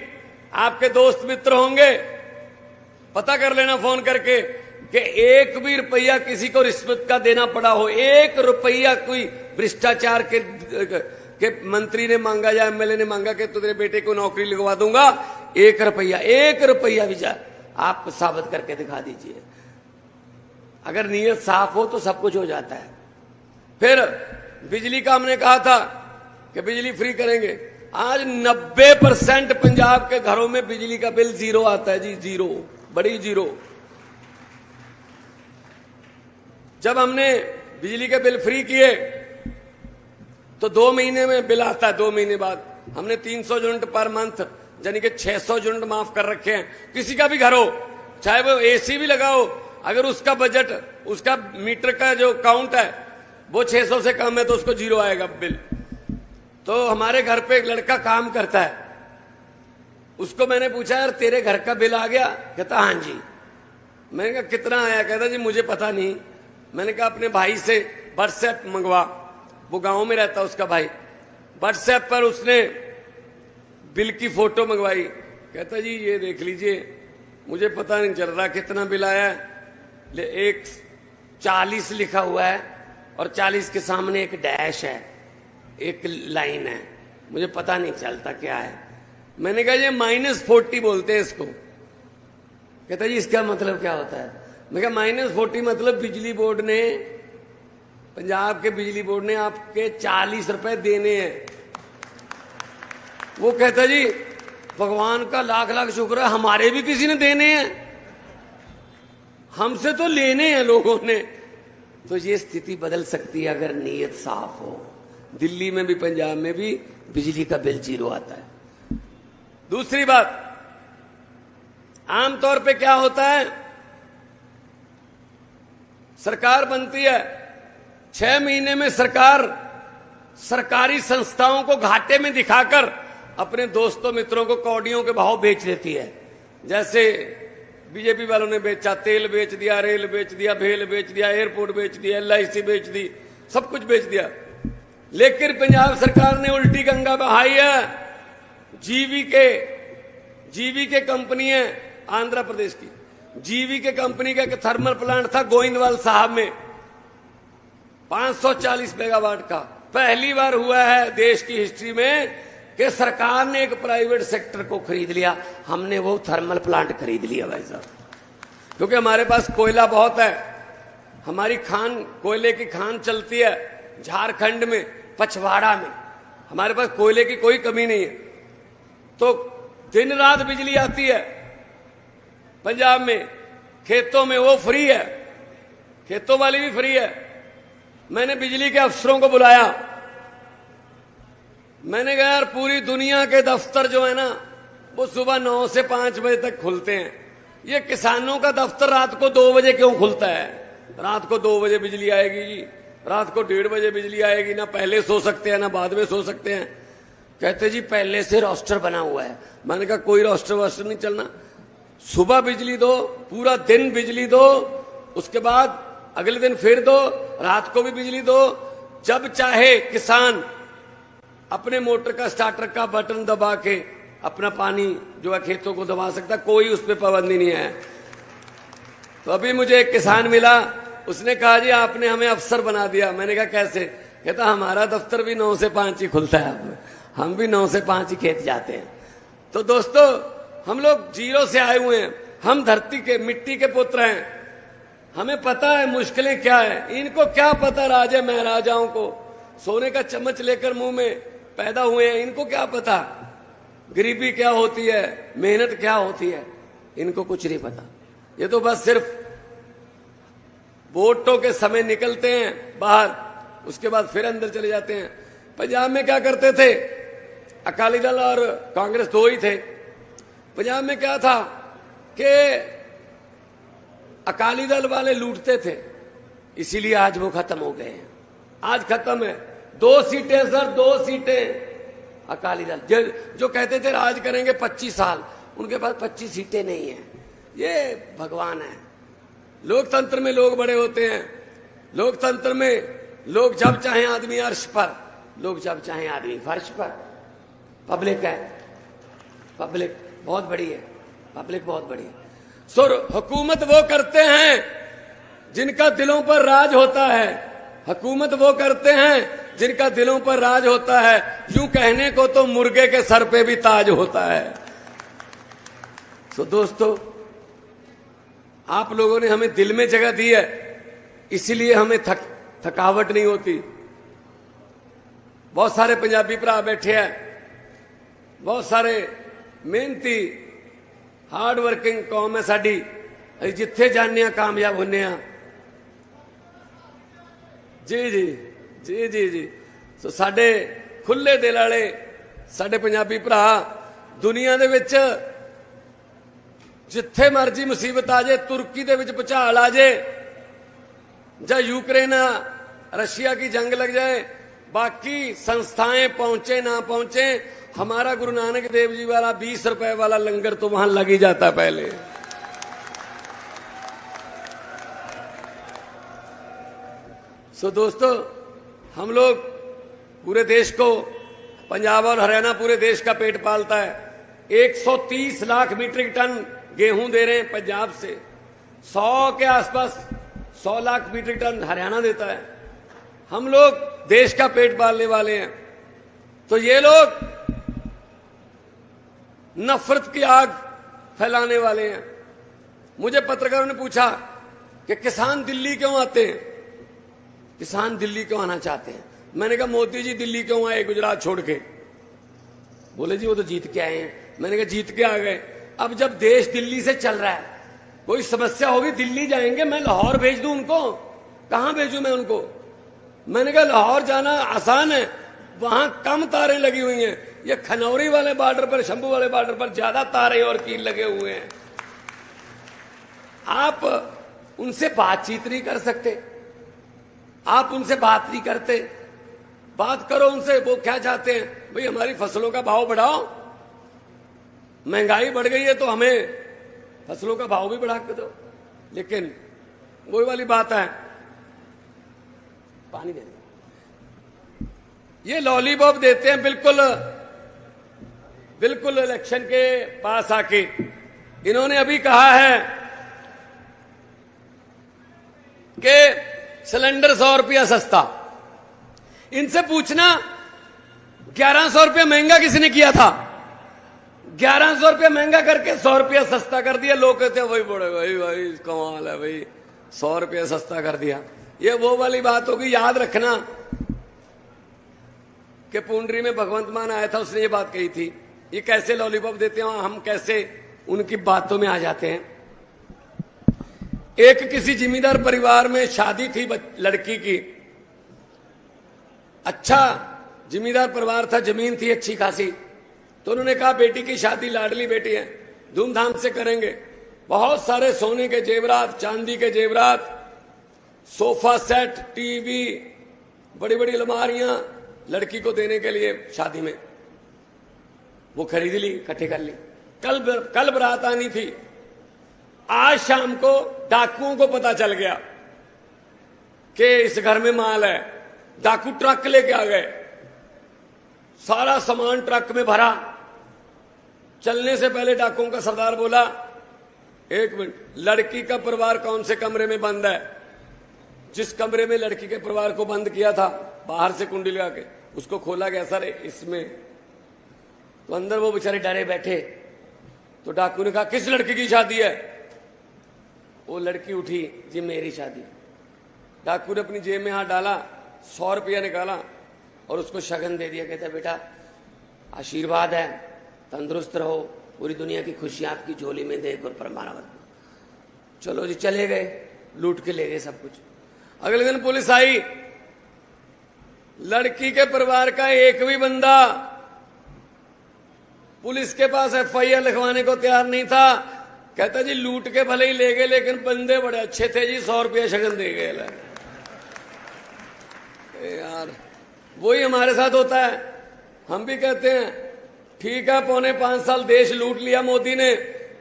Speaker 6: आपके दोस्त मित्र होंगे, पता कर लेना फोन करके कि 1 भी रुपया किसी को रिश्वत का देना पड़ा हो, 1 रुपया कोई भ्रष्टाचार के मंत्री ने मांगा या एमएलए ने मांगा कि तेरे बेटे को नौकरी लगवा दूंगा, 1 रुपया भी जा आप साबित करके दिखा दीजिए। अगर नीयत साफ हो तो सब कुछ हो जाता है। फिर बिजली का हमने कहा था कि बिजली फ्री करेंगे। आज 90% पंजाब के घरों में बिजली का बिल 0 आता है जी, 0, बड़ी 0। जब हमने बिजली के बिल फ्री किए तो 2 महीने में बिल आता है, 2 महीने बाद हमने 300 यूनिट पर मंथ यानी कि 600 यूनिट माफ कर रखे हैं। किसी का भी घर हो, चाहे वो एसी भी लगाओ, अगर उसका बजट, उसका मीटर का जो काउंट है वो 600 से कम है तो उसको 0 आएगा बिल। तो हमारे घर पे एक लड़का काम करता है, उसको मैंने पूछा यार तेरे घर का बिल आ गया? कहता हाँ जी। मैंने कहा कितना आया? कहता जी मुझे पता नहीं। मैंने कहा अपने भाई से व्हाट्सएप मंगवा, वो गांव में रहता उसका भाई। व्हाट्सएप पर उसने बिल की फोटो मंगवाई। कहता जी ये देख लीजिए, मुझे पता नहीं चल रहा कितना बिल आया है। 40 लिखा हुआ है और 40 के सामने एक डैश है, एक लाइन है, मुझे पता नहीं चलता क्या है। मैंने कहा ये -40 बोलते हैं इसको। कहता जी इसका मतलब क्या होता है? मैं कहा -40 मतलब बिजली बोर्ड ने, पंजाब के बिजली बोर्ड ने आपके 40 रुपए देने हैं। वो कहता जी भगवान का लाख लाख शुक्र है हमारे भी किसी ने देने हैं, हमसे तो लेने हैं लोगों ने। तो ये स्थिति बदल सकती है अगर नीयत साफ हो। दिल्ली में भी पंजाब में भी बिजली का बिल 0 आता है। दूसरी बात, आमतौर पे क्या होता है, सरकार बनती है, 6 महीने में सरकार सरकारी संस्थाओं को घाटे में दिखाकर अपने दोस्तों मित्रों को कौड़ियों के भाव बेच देती है। जैसे बीजेपी वालों ने बेचा, तेल बेच दिया, रेल बेच दिया, भेल बेच दिया, एयरपोर्ट बेच दिया, LIC बेच दी, सब कुछ बेच दिया। लेकिन पंजाब सरकार ने उल्टी गंगा बहाई है। जीवीके कंपनी है आंध्र प्रदेश की, जीवीके कंपनी का एक थर्मल प्लांट था गोविंदवाल साहब में 540 मेगावाट का। पहली बार हुआ है देश की हिस्ट्री में कि सरकार ने एक प्राइवेट सेक्टर को खरीद लिया। हमने वो थर्मल प्लांट खरीद लिया भाई साहब, क्योंकि हमारे पास कोयला बहुत है। हमारी खान, कोयले की खान चलती है झारखंड में, पछवाड़ा में। हमारे पास कोयले की कोई कमी नहीं है। तो दिन रात बिजली आती है पंजाब में, खेतों में वो फ्री है, खेतों वाली भी फ्री है। मैंने बिजली के अफसरों को बुलाया, मैंने कहा यार पूरी दुनिया के दफ्तर जो है ना वो सुबह 9 से 5 बजे तक खुलते हैं, ये किसानों का दफ्तर रात को 2 बजे क्यों खुलता है? रात को 2 बजे बिजली आएगी जी, रात को 1:30 बजे बिजली आएगी, ना पहले सो सकते हैं ना बाद में सो सकते हैं। कहते जी पहले से रोस्टर बना हुआ है। मैंने कहा कोई रोस्टर वोस्टर नहीं चलना, सुबह बिजली दो, पूरा दिन बिजली दो, उसके बाद अगले दिन फिर दो, रात को भी बिजली दो। जब चाहे किसान अपने मोटर का स्टार्टर का बटन दबा के अपना पानी जो है खेतों को दबा सकता, कोई उस पर पाबंदी नहीं है। तो अभी मुझे एक किसान मिला, उसने कहा जी आपने हमें अफसर बना दिया। मैंने कहा कैसे? कहता हमारा दफ्तर भी 9 से 5 ही खुलता है, हम भी 9 से 5 ही खेत जाते हैं। तो दोस्तों हम लोग 0 से आए हुए हैं, हम धरती के मिट्टी के पुत्र हैं, हमें पता है मुश्किलें क्या है। इनको क्या पता राजे महाराजाओं को सोने का चम्मच लेकर मुंह में पैदा हुए हैं, इनको क्या पता गरीबी क्या होती है, मेहनत क्या होती है, इनको कुछ नहीं पता। ये तो बस सिर्फ वोटों के समय निकलते हैं बाहर, उसके बाद फिर अंदर चले जाते हैं। पंजाब में क्या करते थे, अकाली दल और कांग्रेस दो ही थे। पंजाब में क्या था कि अकाली दल वाले लूटते थे, इसीलिए आज वो खत्म हो गए हैं। आज खत्म है, 2 सीटें सर, 2 सीटें अकाली दल। जो कहते थे राज करेंगे 25 साल, उनके पास 25 सीटें नहीं है। ये भगवान है। लोकतंत्र में लोग बड़े होते हैं। लोकतंत्र में लोग जब चाहें आदमी अर्श पर, लोग जब चाहें आदमी फर्श पर। पब्लिक है, पब्लिक बहुत बड़ी है, पब्लिक बहुत बड़ी है। सो हुकूमत वो करते हैं जिनका दिलों पर राज होता है। हुकूमत वो करते हैं जिनका दिलों पर राज होता है। यूं कहने को तो मुर्गे के सर पे भी ताज होता है। सो दोस्तों, आप लोगों ने हमें दिल में जगह दी है, इसीलिए हमें थकावट नहीं होती। बहुत सारे पंजाबी भरा बैठे हैं, बहुत सारे मेहनती हार्ड वर्किंग कौम है साडी। असीं जिथे जाने कामयाब होने। जी जी जी जी जी। सो साडे खुले दिल वाले साडे पंजाबी भरा दुनिया दे विच जिथे मर्जी मुसीबत आ जाए, तुर्की दे विच भुचाल आ जाए, या यूक्रेन रशिया की जंग लग जाए, बाकी संस्थाएं पहुंचे ना पहुंचे, हमारा गुरु नानक देव जी वाला 20 रुपए वाला लंगर तो वहां लग ही जाता पहले। सो दोस्तों, हम लोग पूरे देश को, पंजाब और हरियाणा पूरे देश का पेट पालता है। 130 लाख मीट्रिक टन गेहूं दे रहे हैं पंजाब से, 100 के आसपास 100 लाख मीट्रिक टन हरियाणा देता है। हम लोग देश का पेट पालने वाले हैं, तो ये लोग नफरत की आग फैलाने वाले हैं। मुझे पत्रकारों ने पूछा कि किसान दिल्ली क्यों आते हैं, किसान दिल्ली क्यों आना चाहते हैं। मैंने कहा मोदी जी दिल्ली क्यों आए गुजरात छोड़ के। बोले जी वो तो जीत के आए हैं। मैंने कहा जीत के आ गए, अब जब देश दिल्ली से चल रहा है, कोई समस्या होगी दिल्ली जाएंगे, मैं लाहौर भेज दूं उनको, कहां भेजूं मैं उनको। मैंने कहा लाहौर जाना आसान है, वहां कम तारें लगी हुई हैं। ये खनौरी वाले बॉर्डर पर, शंभू वाले बॉर्डर पर ज्यादा तारे और कील लगे हुए हैं। आप उनसे बातचीत नहीं कर सकते, आप उनसे बात नहीं करते। बात करो उनसे, वो क्या चाहते हैं, भाई हमारी फसलों का भाव बढ़ाओ, महंगाई बढ़ गई है तो हमें फसलों का भाव भी बढ़ा के दो। लेकिन वही वाली बात है, पानी दे दो, ये लॉलीपॉप देते हैं बिल्कुल बिल्कुल इलेक्शन के पास आके। इन्होंने अभी कहा है कि सिलेंडर 100 रुपया सस्ता। इनसे पूछना 1100 रुपया महंगा किसने किया था। 1100 रुपया महंगा करके 100 रुपया सस्ता कर दिया। लोग कहते हैं भाई बड़े भाई भाई कमाल है भाई, 100 रुपया सस्ता कर दिया। ये वो वाली बात होगी, याद रखना कि पुंडरी में भगवंत मान आया था, उसने ये बात कही थी। ये कैसे लॉलीपॉप देते हैं, हम कैसे उनकी बातों में आ जाते हैं। एक किसी जिम्मेदार परिवार में शादी थी लड़की की, अच्छा जिम्मेदार परिवार था, जमीन थी अच्छी खासी। तो उन्होंने कहा बेटी की शादी, लाडली बेटी है, धूमधाम से करेंगे। बहुत सारे सोने के जेवरात, चांदी के जेवरात, सोफा सेट, टीवी, बड़ी बड़ी अलमारियां लड़की को देने के लिए शादी में वो खरीद ली, इकट्ठे कर ली। कल बारात आनी थी। आज शाम को डाकुओं को पता चल गया कि इस घर में माल है। डाकू ट्रक लेके आ गए, सारा सामान ट्रक में भरा। चलने से पहले डाकुओं का सरदार बोला, एक मिनट, लड़की का परिवार कौन से कमरे में बंद है। जिस कमरे में लड़की के परिवार को बंद किया था, बाहर से कुंडी लगा के उसको खोला गया, सर इसमें। तो अंदर वो बेचारे डरे बैठे। तो डाकू ने कहा किस लड़की की शादी है। वो लड़की उठी, जी मेरी शादी। डाकू ने अपनी जेब में हाथ डाला, 100 रुपया निकाला और उसको शगन दे दिया। कहता बेटा आशीर्वाद है, तंदुरुस्त रहो, पूरी दुनिया की खुशियां आपकी झोली में देख और परमाना मत। चलो जी, चले गए, लूट के ले गए सब कुछ। अगले दिन पुलिस आई, लड़की के परिवार का एक भी बंदा पुलिस के पास FIR लिखवाने को तैयार नहीं था। कहता जी लूट के भले ही ले गए, लेकिन बंदे बड़े अच्छे थे जी, 100 रुपया शगन दे गए। यार वही हमारे साथ होता है। हम भी कहते हैं ठीक है, 4.25 साल देश लूट लिया मोदी ने,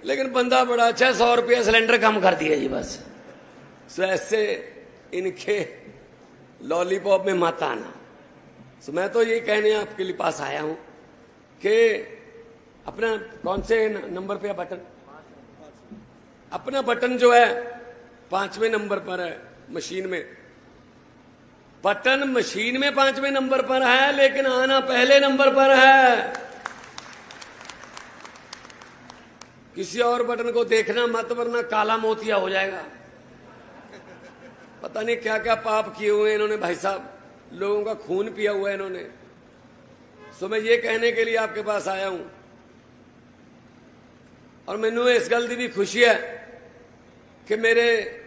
Speaker 6: लेकिन बंदा बड़ा अच्छा है, 100 रुपया सिलेंडर कम कर दिया जी बस। सो ऐसे इनके लॉलीपॉप में मत आना। सो मैं तो यही कहने आपके लिए पास आया हूं कि अपना कौन से नंबर पे बटन, अपना बटन जो है 5वें नंबर पर है मशीन में। बटन मशीन में 5वें नंबर पर है, लेकिन आना पहले नंबर पर है। किसी और बटन को देखना मत, वरना काला मोतिया हो जाएगा। पता नहीं क्या क्या पाप किए हुए इन्होंने भाई साहब, लोगों का खून पिया हुआ है इन्होंने। सो मैं ये कहने के लिए आपके पास आया हूं, और मैनू इस गल की भी खुशी है कि मेरे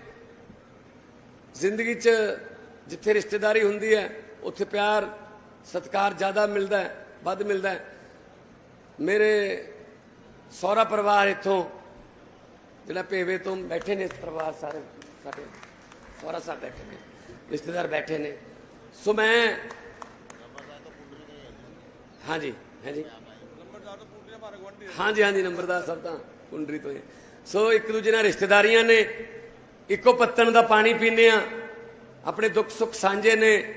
Speaker 6: जिंदगी च जिथे रिश्तेदारी हुंदी है उत्थे प्यार सत्कार ज्यादा मिलता है, वध मिलता है। मेरे सौरा परिवार इथों जिहड़ा पेवे तो बैठे ने, परिवार सारे साडे सौरा साहब बैठे ने, रिश्तेदार बैठे ने। सो मैं हाँ जी हाँ जी नंबरदार साहब तो कुंडरी तो है। सो एक दूजे नाल रिश्तेदारियां ने, इको पत्तन का पानी पीने, अपने दुख सुख सांझे ने।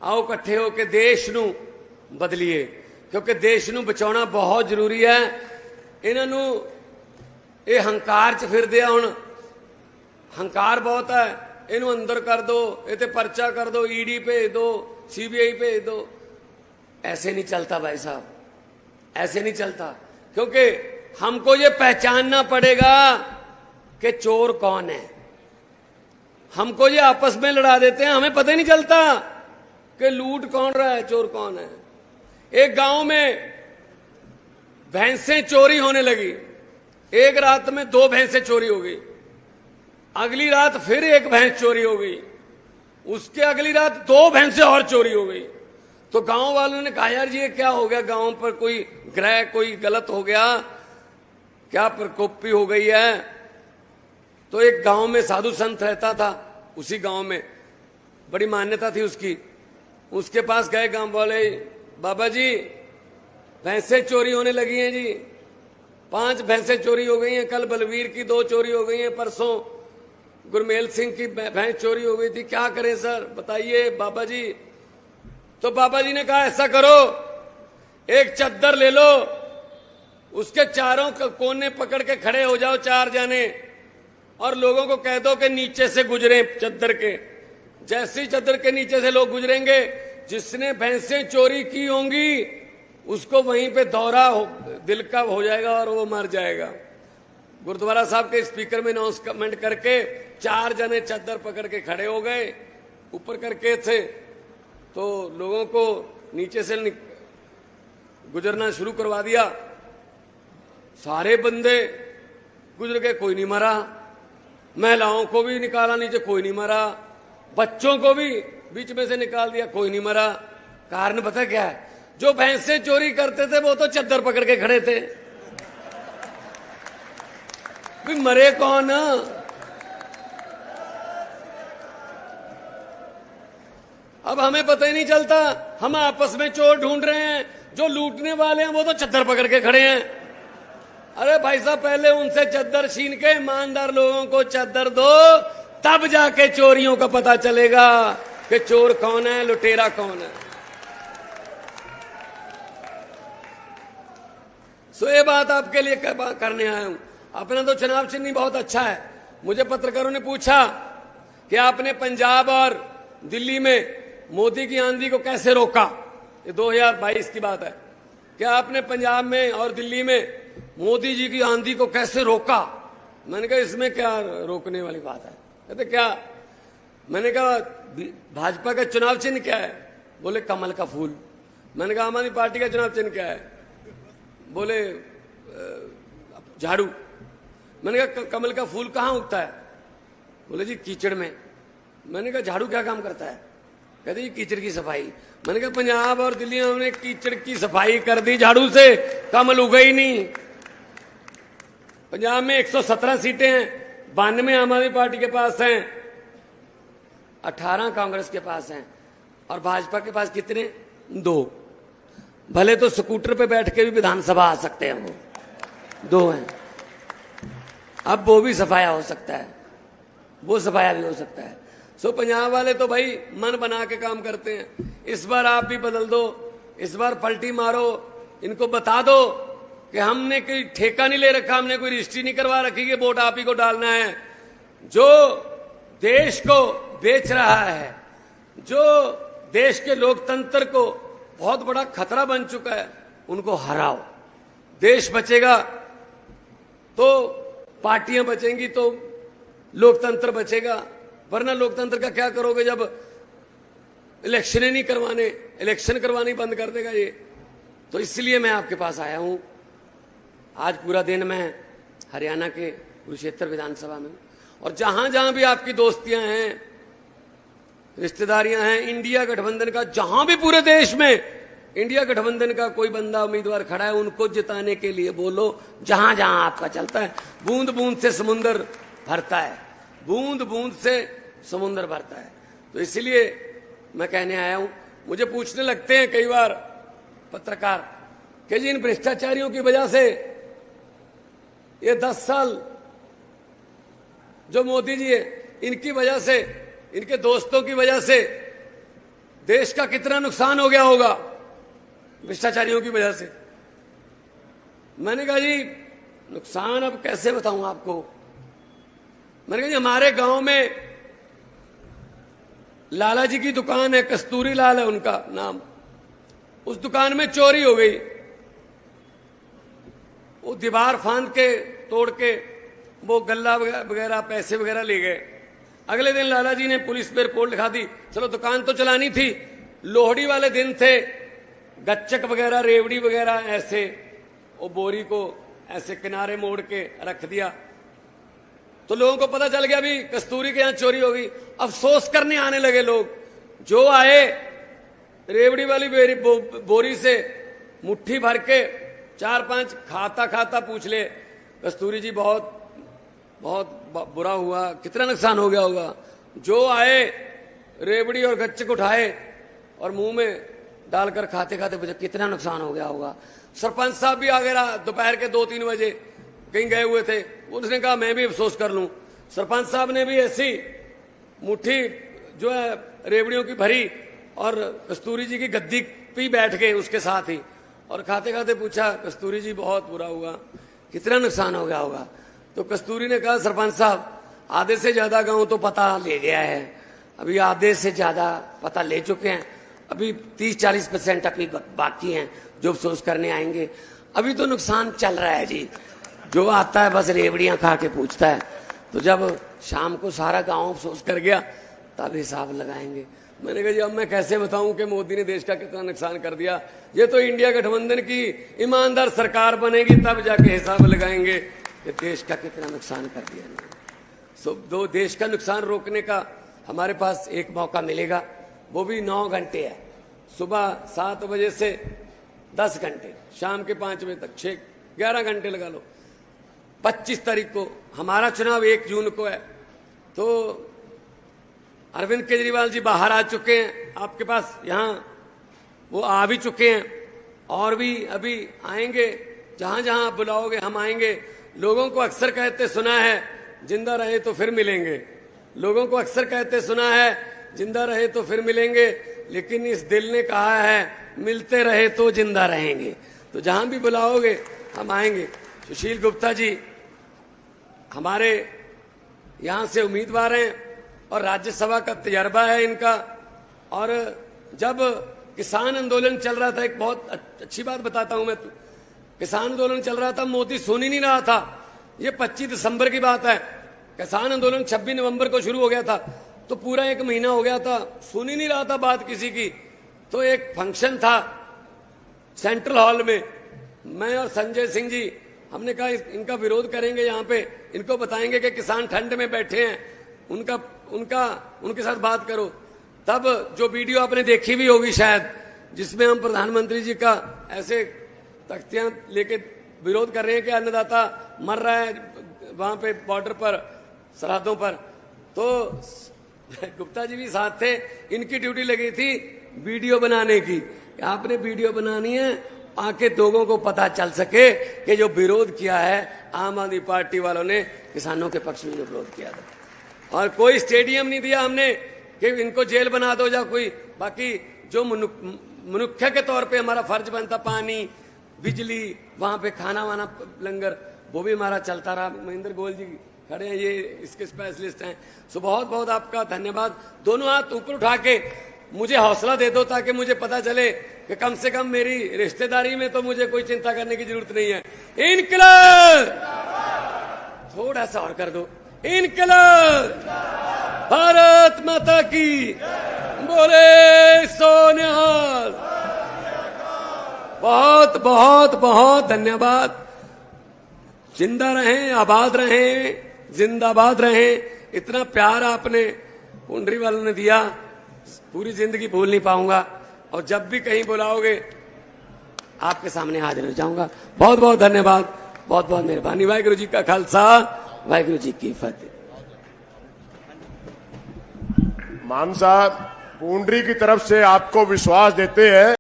Speaker 6: आओ इकट्ठे होकर देश नू बदलीए, क्योंकि देश नू बचाना बहुत जरूरी है। इन्हों ये हंकार च फिरदे हुण, हंकार बहुत है, इनू अंदर कर दो, ये पर्चा कर दो, ED भेज दो, CBI भेज दो। ऐसे नहीं चलता भाई साहब, ऐसे नहीं चलता। क्योंकि हमको ये पहचानना पड़ेगा कि चोर कौन है। हमको ये आपस में लड़ा देते हैं, हमें पता ही नहीं चलता कि लूट कौन रहा है, चोर कौन है। एक गांव में भैंसें चोरी होने लगी। एक रात में 2 भैंसें चोरी हो गई, अगली रात फिर एक भैंस चोरी हो गई, उसके अगली रात 2 भैंसें और चोरी हो गई। तो गांव वालों ने कहा यार ये क्या हो गया, गांव पर कोई ग्रह, कोई गलत हो गया क्या, प्रकोपी हो गई है। तो एक गांव में साधु संत रहता था, उसी गांव में बड़ी मान्यता थी उसकी। उसके पास गए गांव वाले, बाबा जी भैंसें चोरी होने लगी हैं जी, 5 भैंसें चोरी हो गई हैं, कल बलवीर की 2 चोरी हो गई हैं, परसों गुरमेल सिंह की भैंस चोरी हो गई थी, क्या करें सर बताइए बाबा जी। तो बाबा जी ने कहा ऐसा करो, एक चद्दर ले लो, उसके चारों कोने पकड़ के खड़े हो जाओ 4 जाने, और लोगों को कह दो कि नीचे से गुजरे चद्दर के। जैसे ही चद्दर के नीचे से लोग गुजरेंगे, जिसने भैंसें चोरी की होंगी उसको वहीं पे दौरा दिल का हो जाएगा और वो मर जाएगा। गुरुद्वारा साहब के स्पीकर में अनाउंसमेंट करके 4 जने चद्दर पकड़ के खड़े हो गए, ऊपर करके थे, तो लोगों को नीचे से गुजरना शुरू करवा दिया। सारे बंदे गुजर गए, कोई नहीं मरा। महिलाओं को भी निकाला नीचे, कोई नहीं मरा। बच्चों को भी बीच में से निकाल दिया, कोई नहीं मरा। कारण पता क्या है, जो भैंसे चोरी करते थे वो तो चद्दर पकड़ के खड़े थे। भी मरे कौन? अब हमें पता ही नहीं चलता, हम आपस में चोर ढूंढ रहे हैं, जो लूटने वाले हैं वो तो चद्दर पकड़ के खड़े हैं। अरे भाई साहब पहले उनसे चद्दर छीन के ईमानदार लोगों को चद्दर दो, तब जाके चोरियों का पता चलेगा कि चोर कौन है, लुटेरा कौन है। सो ये बात आपके लिए करने आया हूं। अपना तो चुनाव चिन्ह बहुत अच्छा है। मुझे पत्रकारों ने पूछा कि आपने पंजाब और दिल्ली में मोदी की आंधी को कैसे रोका। ये 2022 की बात है। क्या आपने पंजाब में और दिल्ली में मोदी जी की आंधी को कैसे रोका? मैंने कहा इसमें क्या रोकने वाली बात है। कहते क्या? मैंने कहा भाजपा का चुनाव चिन्ह क्या है? बोले कमल का फूल। मैंने कहा आम आदमी पार्टी का चुनाव चिन्ह क्या है? बोले झाड़ू। मैंने कहा कमल का फूल कहाँ उगता है? बोले जी कीचड़ में। मैंने कहा झाड़ू क्या काम करता है? कहते जी कीचड़ की सफाई। मैंने कहा पंजाब और दिल्ली में हमने कीचड़ की सफाई कर दी झाड़ू से, कमल उगा ही नहीं। पंजाब में 117 सीटें हैं, 92 आम आदमी पार्टी के पास हैं, 18 कांग्रेस के पास हैं, और भाजपा के पास कितने? 2। भले तो स्कूटर पे बैठ के भी विधानसभा आ सकते हैं, वो 2 हैं। अब वो भी सफाया हो सकता है, वो सफाया भी हो सकता है। सो पंजाब वाले तो भाई मन बना के काम करते हैं। इस बार आप भी बदल दो, इस बार पलटी मारो, इनको बता दो कि हमने कोई ठेका नहीं ले रखा, हमने कोई रजिस्ट्री नहीं करवा रखी कि वोट आप ही को डालना है। जो देश को बेच रहा है, जो देश के लोकतंत्र को बहुत बड़ा खतरा बन चुका है, उनको हराओ। देश बचेगा तो पार्टियां बचेंगी, तो लोकतंत्र बचेगा। वरना लोकतंत्र का क्या करोगे जब इलेक्शन नहीं करवाने, इलेक्शन करवानी बंद कर देगा ये। तो इसलिए मैं आपके पास आया हूं। आज पूरा दिन मैं हरियाणा के कुरुक्षेत्र विधानसभा में, और जहां जहां भी आपकी दोस्तियां हैं, रिश्तेदारियां हैं, इंडिया गठबंधन का जहां भी पूरे देश में इंडिया गठबंधन का कोई बंदा उम्मीदवार खड़ा है, उनको जिताने के लिए बोलो। जहां जहां आपका चलता है, बूंद बूंद से समुंदर भरता है, बूंद बूंद से समुंदर भरता है। तो इसलिए मैं कहने आया हूं। मुझे पूछने लगते हैं कई बार पत्रकार कि जी इन भ्रष्टाचारियों की वजह से, ये 10 साल जो मोदी जी है, इनकी वजह से, इनके दोस्तों की वजह से देश का कितना नुकसान हो गया होगा भ्रष्टाचारियों की वजह से। मैंने कहा जी नुकसान अब कैसे बताऊं आपको। मैंने कहा जी हमारे गांव में लाला जी की दुकान है, कस्तूरी लाल है उनका नाम। उस दुकान में चोरी हो गई। वो दीवार फांद के तोड़ के वो गल्ला वगैरह पैसे वगैरह ले गए। अगले दिन लाला जी ने पुलिस पे रिपोर्ट लिखा दी। चलो दुकान तो चलानी थी, लोहड़ी वाले दिन थे, गच्चक वगैरह रेवड़ी वगैरह ऐसे वो बोरी को ऐसे किनारे मोड़ के रख दिया। तो लोगों को पता चल गया भी कस्तूरी के यहां चोरी हो गई। अफसोस करने आने लगे लोग। जो आए रेवड़ी वाली बोरी से मुट्ठी भर के 4-5 खाता खाता पूछ ले, कस्तूरी जी बहुत बहुत बुरा हुआ, कितना नुकसान हो गया होगा। जो आए रेवड़ी और गच्चक उठाए और मुंह में डालकर खाते खाते पूछा कितना नुकसान हो गया होगा। सरपंच साहब भी आ गए दोपहर के 2-3 बजे, कहीं गए हुए थे। उसने कहा मैं भी अफसोस कर लूं। सरपंच साहब ने भी ऐसी मुट्ठी जो है रेवड़ियों की भरी और कस्तूरी जी की गद्दी पे बैठ गए उसके साथ ही, और खाते खाते पूछा कस्तूरी जी बहुत बुरा हुआ, कितना नुकसान हो गया होगा। तो कस्तूरी ने कहा सरपंच साहब आधे से ज्यादा गांव तो पता ले गया है, अभी आधे से ज्यादा पता ले चुके हैं, अभी 30-40% अभी बाकी हैं जो अफसोस करने आएंगे। अभी तो नुकसान चल रहा है जी। जो आता है बस रेवड़ियां खा के पूछता है। तो जब शाम को सारा गांव अफसोस कर गया तब हिसाब लगाएंगे। मैंने कहा जी अब मैं कैसे बताऊं कि मोदी ने देश का कितना नुकसान कर दिया। ये तो इंडिया गठबंधन की ईमानदार सरकार बनेगी तब जाके हिसाब लगाएंगे कि देश का कितना नुकसान कर दिया। दो देश का नुकसान रोकने का हमारे पास एक मौका मिलेगा, वो भी 9 घंटे है। सुबह 7 बजे से 10 घंटे, शाम के 5 बजे तक, 11 घंटे लगा लो। 25 तारीख को हमारा चुनाव 1 जून को है। तो अरविंद केजरीवाल जी बाहर आ चुके हैं आपके पास, यहाँ वो आ भी चुके हैं और भी अभी आएंगे। जहां जहां आप बुलाओगे हम आएंगे। लोगों को अक्सर कहते सुना है जिंदा रहे तो फिर मिलेंगे। लोगों को अक्सर कहते सुना है जिंदा रहे तो फिर मिलेंगे, लेकिन इस दिल ने कहा है मिलते रहे तो जिंदा रहेंगे। तो जहां भी बुलाओगे हम आएंगे। सुशील गुप्ता जी हमारे यहां से उम्मीदवार हैं और राज्यसभा का तजर्बा है इनका। और जब किसान आंदोलन चल रहा था, एक बहुत अच्छी बात बताता हूं मैं, किसान आंदोलन चल रहा था, मोदी सुन ही नहीं रहा था। ये 25 दिसंबर की बात है। किसान आंदोलन 26 नवंबर को शुरू हो गया था, तो पूरा 1 महीना हो गया था, सुन ही नहीं रहा था बात किसी की। तो एक फंक्शन था सेंट्रल हॉल में, मैं और संजय सिंह जी हमने कहा इनका विरोध करेंगे, यहाँ पे इनको बताएंगे कि किसान ठंड में बैठे हैं, उनके साथ बात करो। तब जो वीडियो आपने देखी भी होगी शायद, जिसमें हम प्रधानमंत्री जी का ऐसे तख्तियां लेके विरोध कर रहे हैं कि अन्नदाता मर रहा है वहां पे बॉर्डर पर, सरहदों पर, तो गुप्ता जी भी साथ थे। इनकी ड्यूटी लगी थी वीडियो बनाने की। आपने वीडियो बनानी है आके लोगों को पता चल सके कि जो विरोध किया है आम आदमी पार्टी वालों ने, किसानों के पक्ष में जो विरोध किया था। और कोई स्टेडियम नहीं दिया हमने कि इनको जेल बना दो या कोई, बाकी जो मनुष्य के तौर पे हमारा फर्ज बनता, पानी, बिजली, वहां पे खाना वाना, लंगर, वो भी हमारा चलता रहा। महेंद्र गोयल जी खड़े हैं, ये इसके स्पेशलिस्ट हैं। सो बहुत बहुत आपका धन्यवाद। दोनों हाथ ऊपर उठा के मुझे हौसला दे दो ताकि मुझे पता चले कि कम से कम मेरी रिश्तेदारी में तो मुझे कोई चिंता करने की जरूरत नहीं है। इनकलाब, थोड़ा सा और कर दो। इनकलाब, भारत माता की, बोले सोनिहाल। बहुत बहुत बहुत धन्यवाद। जिंदा रहें, आबाद रहें, जिंदाबाद रहें। इतना प्यार आपने पुंडरी वालों ने दिया, पूरी जिंदगी भूल नहीं पाऊंगा। और जब भी कहीं बुलाओगे आपके सामने हाजिर हो जाऊंगा। बहुत बहुत धन्यवाद, बहुत बहुत मेहरबानी। वाहिगुरु जी का खालसा, वाहिगुरु जी की फतेह।
Speaker 7: मान साहब, पुंडरी की तरफ से आपको विश्वास देते हैं